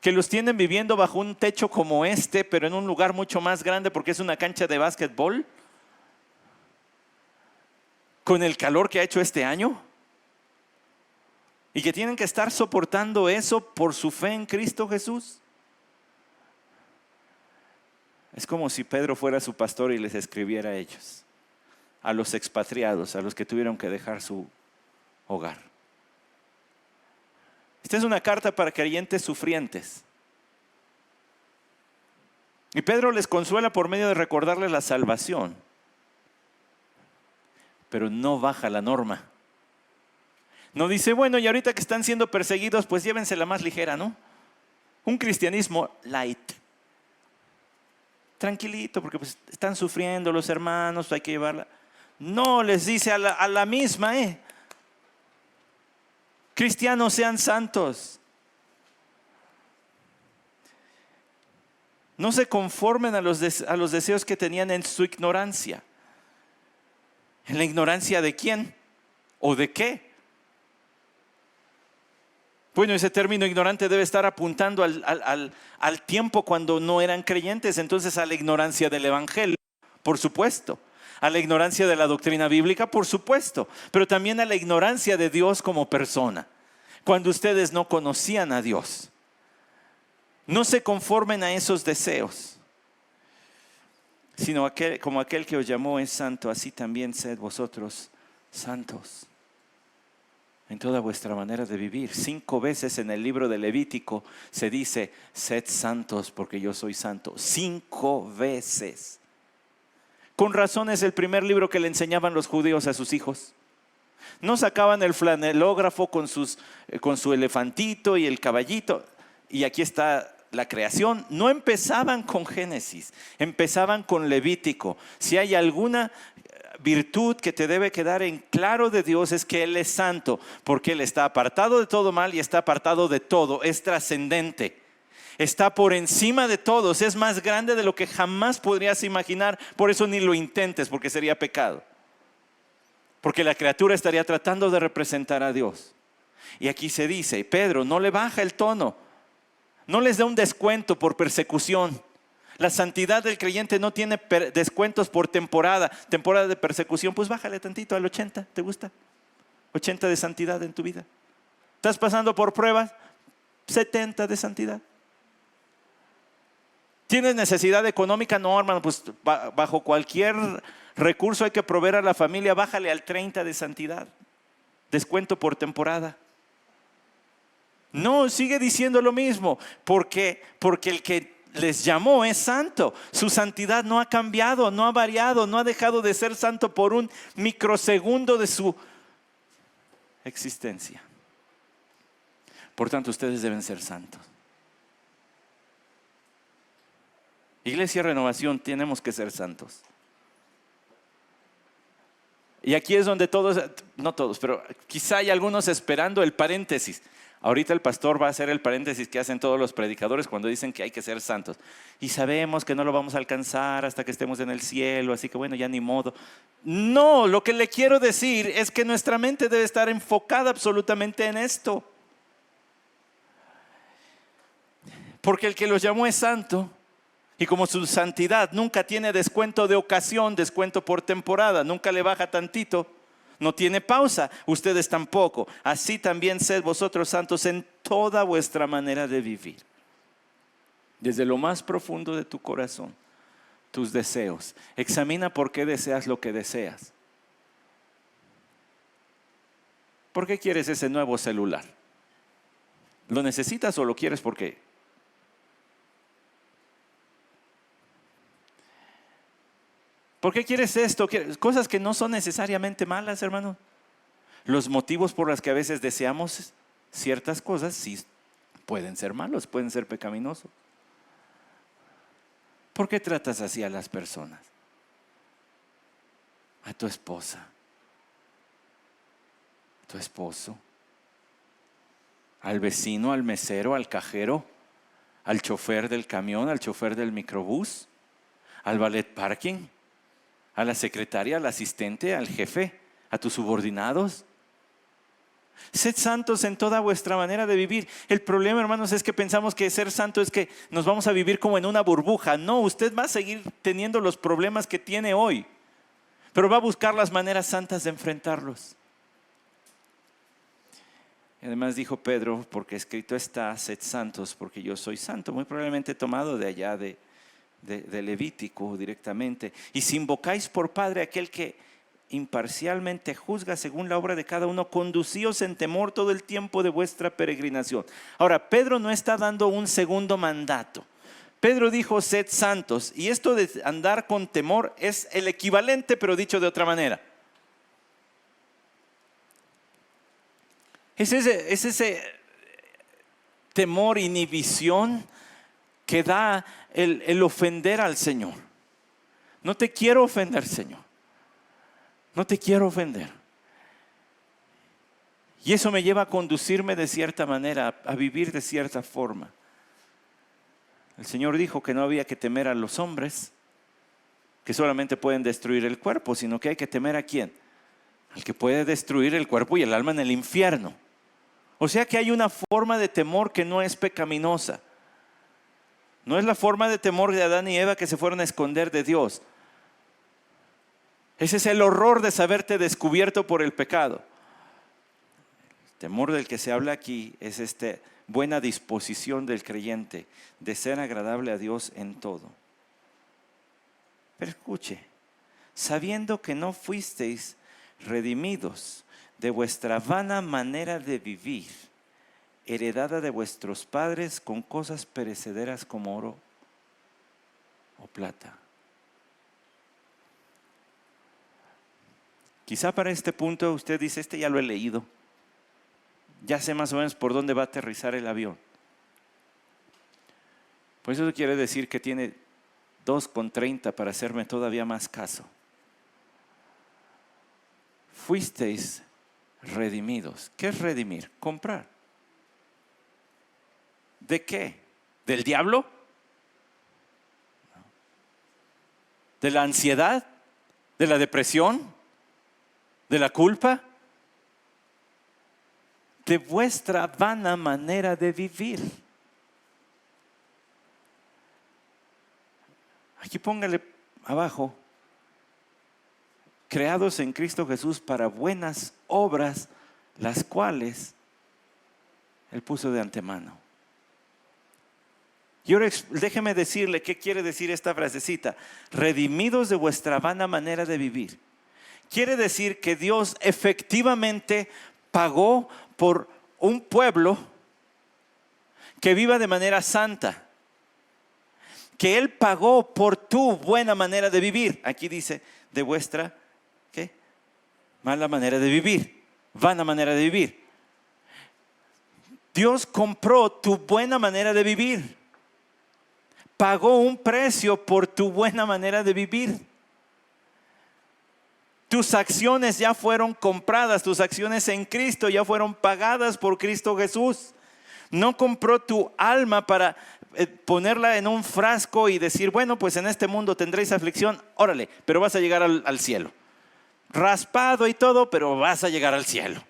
que los tienen viviendo bajo un techo como este, pero en un lugar mucho más grande porque es una cancha de básquetbol, con el calor que ha hecho este año, y que tienen que estar soportando eso por su fe en Cristo Jesús. Es como si Pedro fuera su pastor y les escribiera a ellos, a los expatriados, a los que tuvieron que dejar su hogar. Esta es una carta para creyentes sufrientes. Y Pedro les consuela por medio de recordarles la salvación, pero no baja la norma. No dice, bueno, y ahorita que están siendo perseguidos, pues llévensela más ligera, ¿no? Un cristianismo light. Tranquilito, porque pues están sufriendo los hermanos, hay que llevarla. No, les dice a la misma, cristianos sean santos. No se conformen a los deseos que tenían en su ignorancia. ¿En la ignorancia de quién? ¿O de qué? Bueno, ese término ignorante debe estar apuntando al tiempo cuando no eran creyentes, entonces a la ignorancia del evangelio, por supuesto. A la ignorancia de la doctrina bíblica, por supuesto. Pero también a la ignorancia de Dios como persona. Cuando ustedes no conocían a Dios. No se conformen a esos deseos, sino como aquel que os llamó es santo, así también sed vosotros santos en toda vuestra manera de vivir. 5 veces en el libro de Levítico se dice, sed santos porque yo soy santo. 5 veces. Con razón es el primer libro que le enseñaban los judíos a sus hijos. No sacaban el flanelógrafo con su elefantito y el caballito. Y aquí está la creación. No empezaban con Génesis, empezaban con Levítico. Si hay alguna virtud que te debe quedar en claro de Dios, es que Él es santo, porque Él está apartado de todo mal y está apartado de todo, es trascendente, está por encima de todos, es más grande de lo que jamás podrías imaginar. Por eso ni lo intentes, porque sería pecado, porque la criatura estaría tratando de representar a Dios. Y aquí se dice, Pedro no le baja el tono, no les da un descuento por persecución. La santidad del creyente no tiene descuentos por temporada. Temporada de persecución, pues bájale tantito al 80, ¿te gusta? 80 de santidad en tu vida. ¿Estás pasando por pruebas? 70 de santidad. ¿Tienes necesidad económica? No, hermano, pues bajo cualquier recurso hay que proveer a la familia, bájale al 30 de santidad. Descuento por temporada. No, sigue diciendo lo mismo, porque el que les llamó es santo. Su santidad no ha cambiado, no ha variado, no ha dejado de ser santo por un microsegundo de su existencia. Por tanto, ustedes deben ser santos. Iglesia Renovación, tenemos que ser santos. Y aquí es donde todos, no todos, pero quizá hay algunos esperando el paréntesis. Ahorita el pastor va a hacer el paréntesis que hacen todos los predicadores cuando dicen que hay que ser santos. Y sabemos que no lo vamos a alcanzar hasta que estemos en el cielo, así que bueno, ya ni modo. No, lo que le quiero decir es que nuestra mente debe estar enfocada absolutamente en esto. Porque el que los llamó es santo. Y como su santidad nunca tiene descuento de ocasión, descuento por temporada, nunca le baja tantito, no tiene pausa, ustedes tampoco. Así también sed vosotros santos en toda vuestra manera de vivir. Desde lo más profundo de tu corazón, tus deseos. Examina por qué deseas lo que deseas. ¿Por qué quieres ese nuevo celular? ¿Lo necesitas o lo quieres porque? ¿Por qué quieres esto? Cosas que no son necesariamente malas, hermano. Los motivos por los que a veces deseamos ciertas cosas sí pueden ser malos, pueden ser pecaminosos. ¿Por qué tratas así a las personas? A tu esposa, a tu esposo, al vecino, al mesero, al cajero, al chofer del camión, al chofer del microbús, al valet parking, a la secretaria, al asistente, al jefe, a tus subordinados. Sed santos en toda vuestra manera de vivir. El problema, hermanos, es que pensamos que ser santo es que nos vamos a vivir como en una burbuja. No, usted va a seguir teniendo los problemas que tiene hoy, pero va a buscar las maneras santas de enfrentarlos. Y además dijo Pedro, porque escrito está, sed santos porque yo soy santo. Muy probablemente tomado de allá de de Levítico directamente. Y si invocáis por Padre aquel que imparcialmente juzga según la obra de cada uno, conducíos en temor todo el tiempo de vuestra peregrinación. Ahora, Pedro no está dando un segundo mandato. Pedro dijo, sed santos. Y esto de andar con temor es el equivalente, pero dicho de otra manera. Es ese temor, inhibición que da el ofender al Señor. No te quiero ofender, Señor. No te quiero ofender. Y eso me lleva a conducirme de cierta manera, a vivir de cierta forma. El Señor dijo que no había que temer a los hombres, que solamente pueden destruir el cuerpo, sino que hay que temer ¿a quién? Al que puede destruir el cuerpo y el alma en el infierno. O sea que hay una forma de temor que no es pecaminosa. No es la forma de temor de Adán y Eva que se fueron a esconder de Dios. Ese es el horror de saberte descubierto por el pecado. El temor del que se habla aquí es esta buena disposición del creyente de ser agradable a Dios en todo. Pero escuche, sabiendo que no fuisteis redimidos de vuestra vana manera de vivir, heredada de vuestros padres con cosas perecederas como oro o plata. Quizá para este punto usted dice, ya lo he leído. Ya sé más o menos por dónde va a aterrizar el avión. Pues eso quiere decir que tiene 2,30 para hacerme todavía más caso. Fuisteis redimidos. ¿Qué es redimir? Comprar. ¿De qué? ¿Del diablo? ¿De la ansiedad? ¿De la depresión? ¿De la culpa? De vuestra vana manera de vivir. Aquí póngale abajo, creados en Cristo Jesús para buenas obras, las cuales Él puso de antemano. Y ahora déjeme decirle qué quiere decir esta frasecita. Redimidos de vuestra vana manera de vivir. Quiere decir que Dios efectivamente pagó por un pueblo que viva de manera santa. Que Él pagó por tu buena manera de vivir. Aquí dice, de vuestra, ¿qué? Mala manera de vivir, vana manera de vivir. Dios compró tu buena manera de vivir. Pagó un precio por tu buena manera de vivir. Tus acciones ya fueron compradas, tus acciones en Cristo ya fueron pagadas por Cristo Jesús. No compró tu alma para ponerla en un frasco y decir, bueno, pues en este mundo tendréis aflicción, órale, pero vas a llegar al cielo. Raspado y todo, pero vas a llegar al cielo.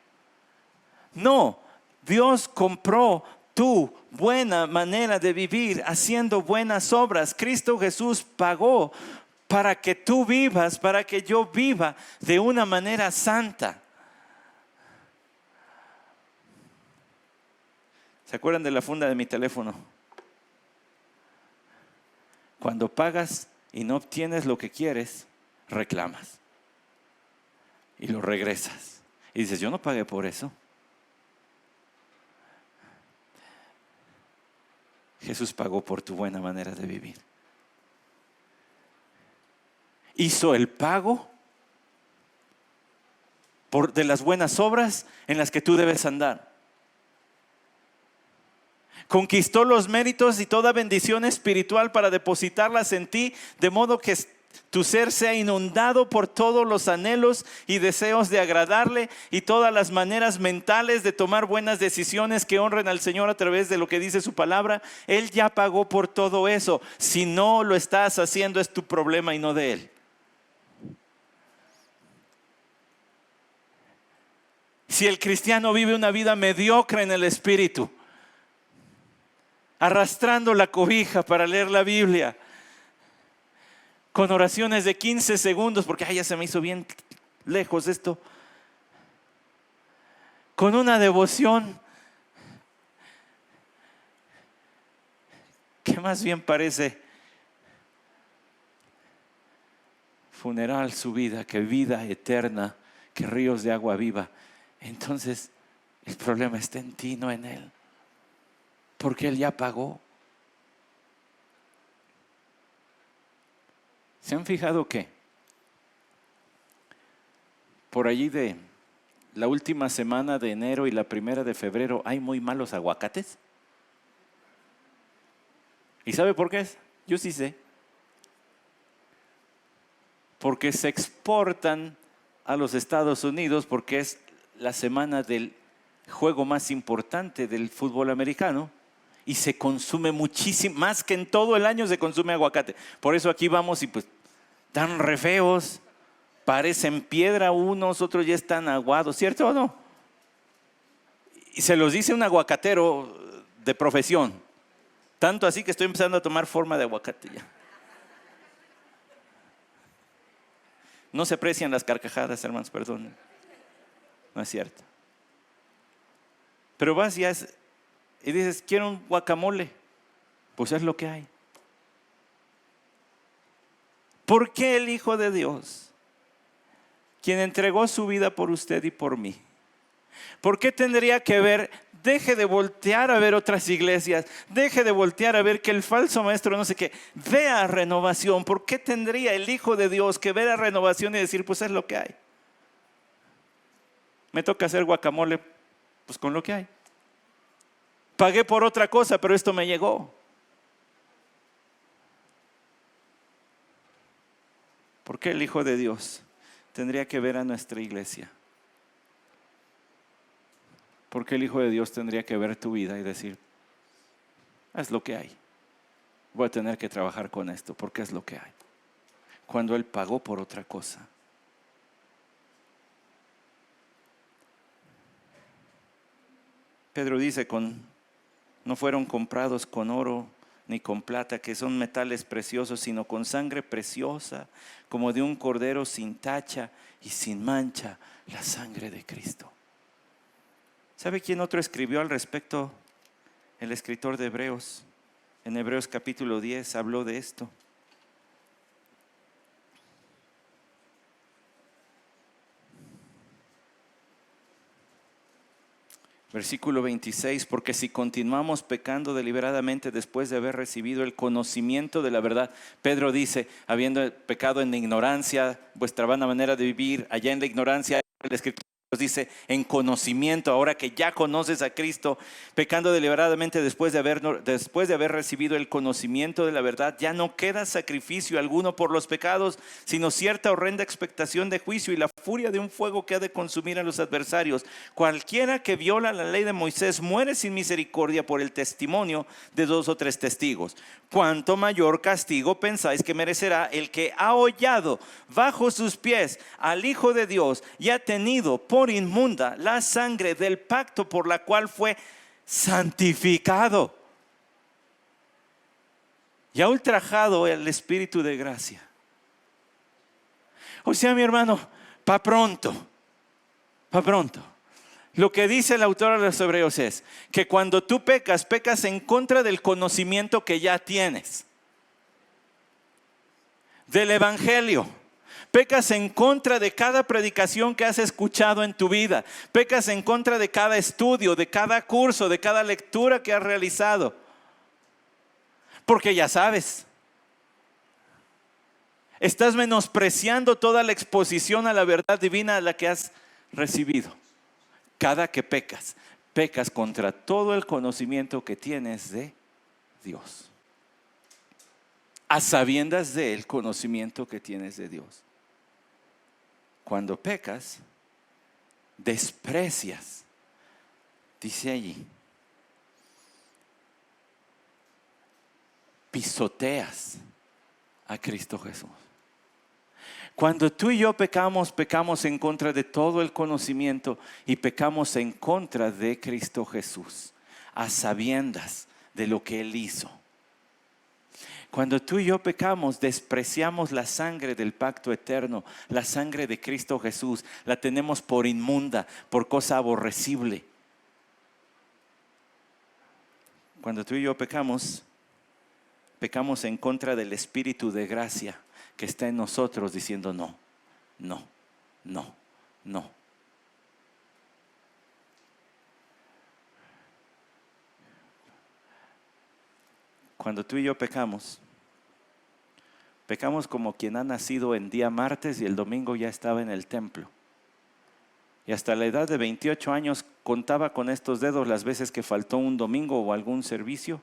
No, Dios compró tu buena manera de vivir haciendo buenas obras. Cristo Jesús pagó para que tú vivas, para que yo viva de una manera santa. ¿Se acuerdan de la funda de mi teléfono? Cuando pagas y no obtienes lo que quieres, reclamas. Y lo regresas. Y dices, yo no pagué por eso. Jesús pagó por tu buena manera de vivir. Hizo el pago de las buenas obras en las que tú debes andar. Conquistó los méritos y toda bendición espiritual para depositarlas en ti, de modo que tu ser sea inundado por todos los anhelos y deseos de agradarle y todas las maneras mentales de tomar buenas decisiones que honren al Señor a través de lo que dice su palabra. Él ya pagó por todo eso. Si no lo estás haciendo, es tu problema y no de Él. Si el cristiano vive una vida mediocre en el espíritu, arrastrando la cobija para leer la Biblia, con oraciones de 15 segundos, porque ya se me hizo bien lejos esto, con una devoción que más bien parece funeral su vida, que vida eterna, que ríos de agua viva. Entonces el problema está en ti, no en Él, porque Él ya pagó. ¿Se han fijado que por allí de la última semana de enero y la primera de febrero hay muy malos aguacates? ¿Y sabe por qué es? Yo sí sé. Porque se exportan a los Estados Unidos, porque es la semana del juego más importante del fútbol americano, y se consume muchísimo, más que en todo el año se consume aguacate. Por eso aquí vamos y pues tan re feos, parecen piedra unos, otros ya están aguados, ¿cierto o no? Y se los dice un aguacatero de profesión, tanto así que estoy empezando a tomar forma de aguacate ya. No se aprecian las carcajadas, hermanos, perdón. No es cierto. Pero vas y dices, quiero un guacamole. Pues es lo que hay. ¿Por qué el Hijo de Dios, quien entregó su vida por usted y por mí, por qué tendría que ver? Deje de voltear a ver otras iglesias, deje de voltear a ver que el falso maestro no sé qué, vea Renovación. ¿Por qué tendría el Hijo de Dios que ver a Renovación y decir, pues es lo que hay? Me toca hacer guacamole, pues con lo que hay. Pagué por otra cosa, pero esto me llegó. ¿Por qué el Hijo de Dios tendría que ver a nuestra iglesia? ¿Por qué el Hijo de Dios tendría que ver tu vida y decir, es lo que hay? Voy a tener que trabajar con esto porque es lo que hay. Cuando Él pagó por otra cosa. Pedro dice, no fueron comprados con oro ni con plata, que son metales preciosos, sino con sangre preciosa, como de un cordero sin tacha y sin mancha, la sangre de Cristo. ¿Sabe quién otro escribió al respecto? El escritor de Hebreos. En Hebreos capítulo 10 habló de esto. Versículo 26, porque si continuamos pecando deliberadamente después de haber recibido el conocimiento de la verdad, Pedro dice, habiendo pecado en la ignorancia, vuestra vana manera de vivir, allá en la ignorancia, el escritor dice, en conocimiento, ahora que ya conoces a Cristo, pecando deliberadamente después de haber recibido el conocimiento de la verdad, ya no queda sacrificio alguno por los pecados, sino cierta horrenda expectación de juicio y la furia de un fuego que ha de consumir a los adversarios. Cualquiera que viola la ley de Moisés muere sin misericordia por el testimonio de 2 o 3 testigos. ¿Cuánto mayor castigo pensáis que merecerá el que ha hollado bajo sus pies al Hijo de Dios y ha tenido por inmunda la sangre del pacto por la cual fue santificado y ha ultrajado el Espíritu de gracia? O sea, mi hermano, pa' pronto. Lo que dice el autor de los Hebreos es que cuando tú pecas, pecas en contra del conocimiento que ya tienes, del Evangelio. Pecas en contra de cada predicación que has escuchado en tu vida. Pecas en contra de cada estudio, de cada curso, de cada lectura que has realizado. Porque ya sabes, estás menospreciando toda la exposición a la verdad divina a la que has recibido. Cada que pecas, pecas contra todo el conocimiento que tienes de Dios. A sabiendas del conocimiento que tienes de Dios. Cuando pecas, desprecias, dice allí, pisoteas a Cristo Jesús. Cuando tú y yo pecamos, pecamos en contra de todo el conocimiento y pecamos en contra de Cristo Jesús, a sabiendas de lo que Él hizo. Cuando tú y yo pecamos, despreciamos la sangre del pacto eterno, la sangre de Cristo Jesús, la tenemos por inmunda, por cosa aborrecible. Cuando tú y yo pecamos en contra del Espíritu de gracia que está en nosotros diciendo no, no, no, no. Cuando tú y yo pecamos como quien ha nacido en día martes y el domingo ya estaba en el templo. Y hasta la edad de 28 años contaba con estos dedos las veces que faltó un domingo o algún servicio.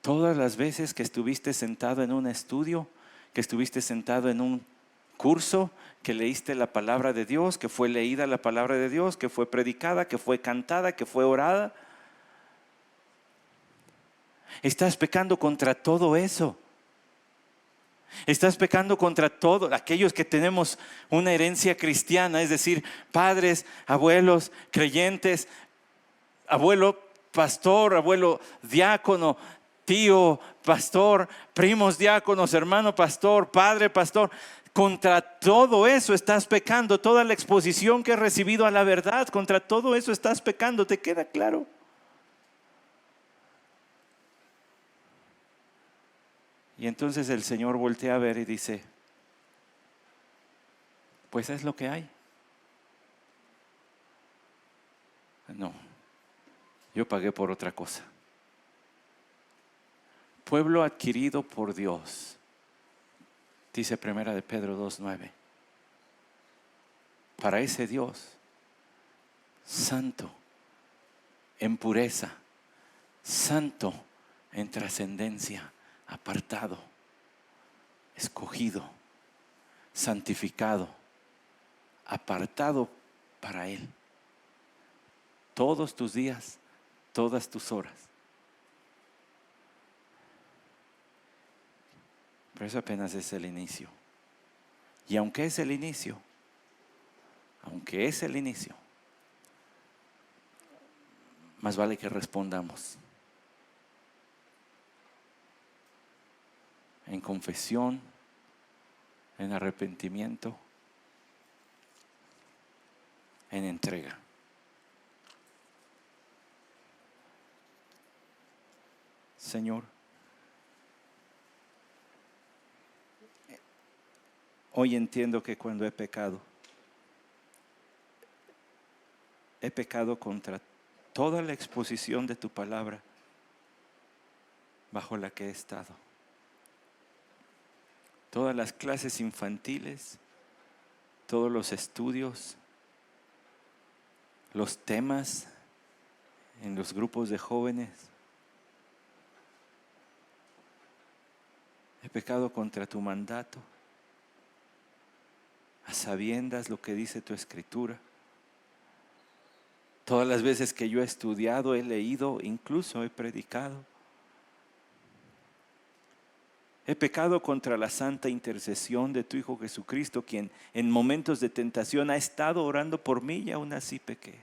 Todas las veces que estuviste sentado en un estudio, que estuviste sentado en un curso, que leíste la palabra de Dios, que fue leída la palabra de Dios, que fue predicada, que fue cantada, que fue orada. Estás pecando contra todo eso. Estás pecando contra todos aquellos que tenemos una herencia cristiana, es decir, padres, abuelos, creyentes, abuelo pastor, abuelo diácono, tío pastor, primos diáconos, hermano pastor, padre pastor. Contra todo eso estás pecando. Toda la exposición que has recibido a la verdad, contra todo eso estás pecando. ¿Te queda claro? Y entonces el Señor voltea a ver y dice, pues es lo que hay. No, yo pagué por otra cosa. Pueblo adquirido por Dios, dice Primera de Pedro 2:9. Para ese Dios, santo en pureza, santo en trascendencia, apartado, escogido, santificado, apartado para Él. Todos tus días, todas tus horas. Pero eso apenas es el inicio. Y aunque es el inicio, más vale que respondamos en confesión, en arrepentimiento, en entrega. Señor, hoy entiendo que cuando he pecado contra toda la exposición de tu palabra bajo la que he estado. Todas las clases infantiles, todos los estudios, los temas en los grupos de jóvenes. He pecado contra tu mandato, a sabiendas lo que dice tu escritura. Todas las veces que yo he estudiado, he leído, incluso he predicado. He pecado contra la santa intercesión de tu Hijo Jesucristo, quien en momentos de tentación ha estado orando por mí y aún así pequé.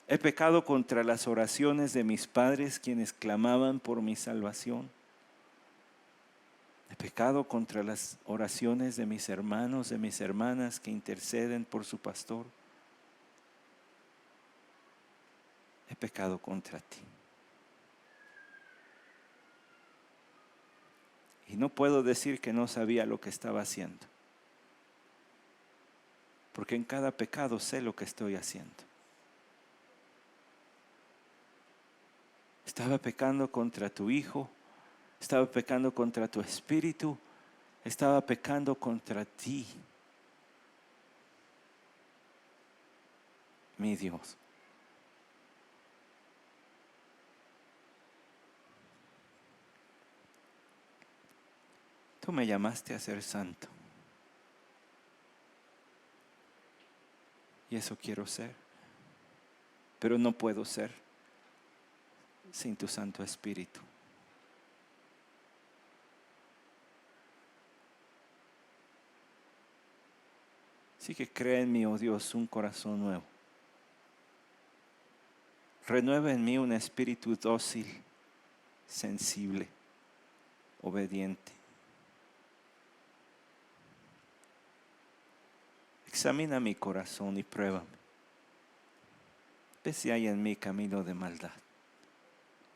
He pecado contra las oraciones de mis padres, quienes clamaban por mi salvación. He pecado contra las oraciones de mis hermanos, de mis hermanas que interceden por su pastor. He pecado contra ti. Y no puedo decir que no sabía lo que estaba haciendo, porque en cada pecado sé lo que estoy haciendo. Estaba pecando contra tu Hijo, estaba pecando contra tu Espíritu, estaba pecando contra ti, mi Dios. Tú me llamaste a ser santo. Y eso quiero ser. Pero no puedo ser sin tu Santo Espíritu. Así que crea en mí, oh Dios, un corazón nuevo. Renueva en mí un espíritu dócil, sensible, obediente. Examina mi corazón y pruébame. ve si hay en mí camino de maldad.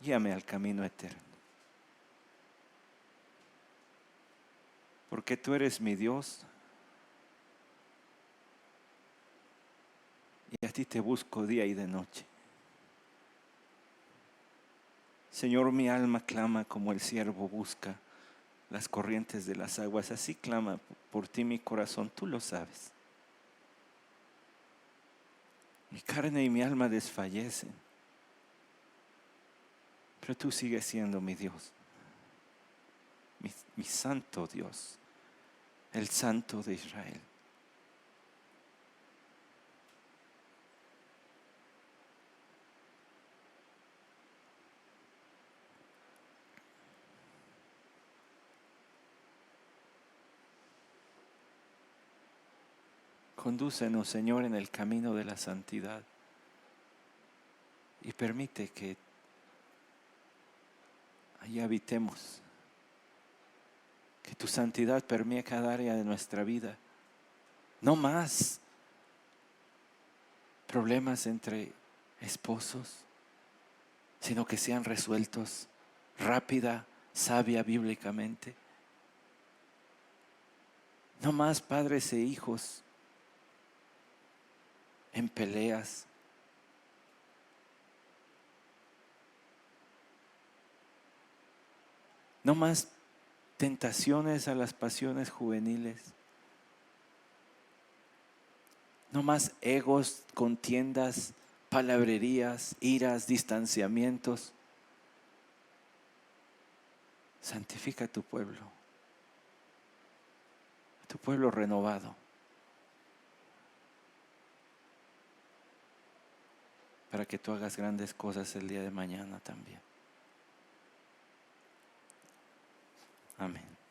Guíame al camino eterno. Porque tú eres mi Dios y a ti te busco día y de noche. Señor, mi alma clama como el ciervo busca las corrientes de las aguas. Así clama por ti mi corazón, tú lo sabes. Mi carne y mi alma desfallecen, pero tú sigues siendo mi Dios, mi santo Dios, el Santo de Israel. Condúcenos, Señor, en el camino de la santidad y permite que allí habitemos, que tu santidad permee cada área de nuestra vida. No más problemas entre esposos, sino que sean resueltos rápida, sabia, bíblicamente. No más padres e hijos en peleas. No más tentaciones a las pasiones juveniles. No más egos, contiendas, palabrerías, iras, distanciamientos. Santifica a tu pueblo renovado, para que tú hagas grandes cosas el día de mañana también. Amén.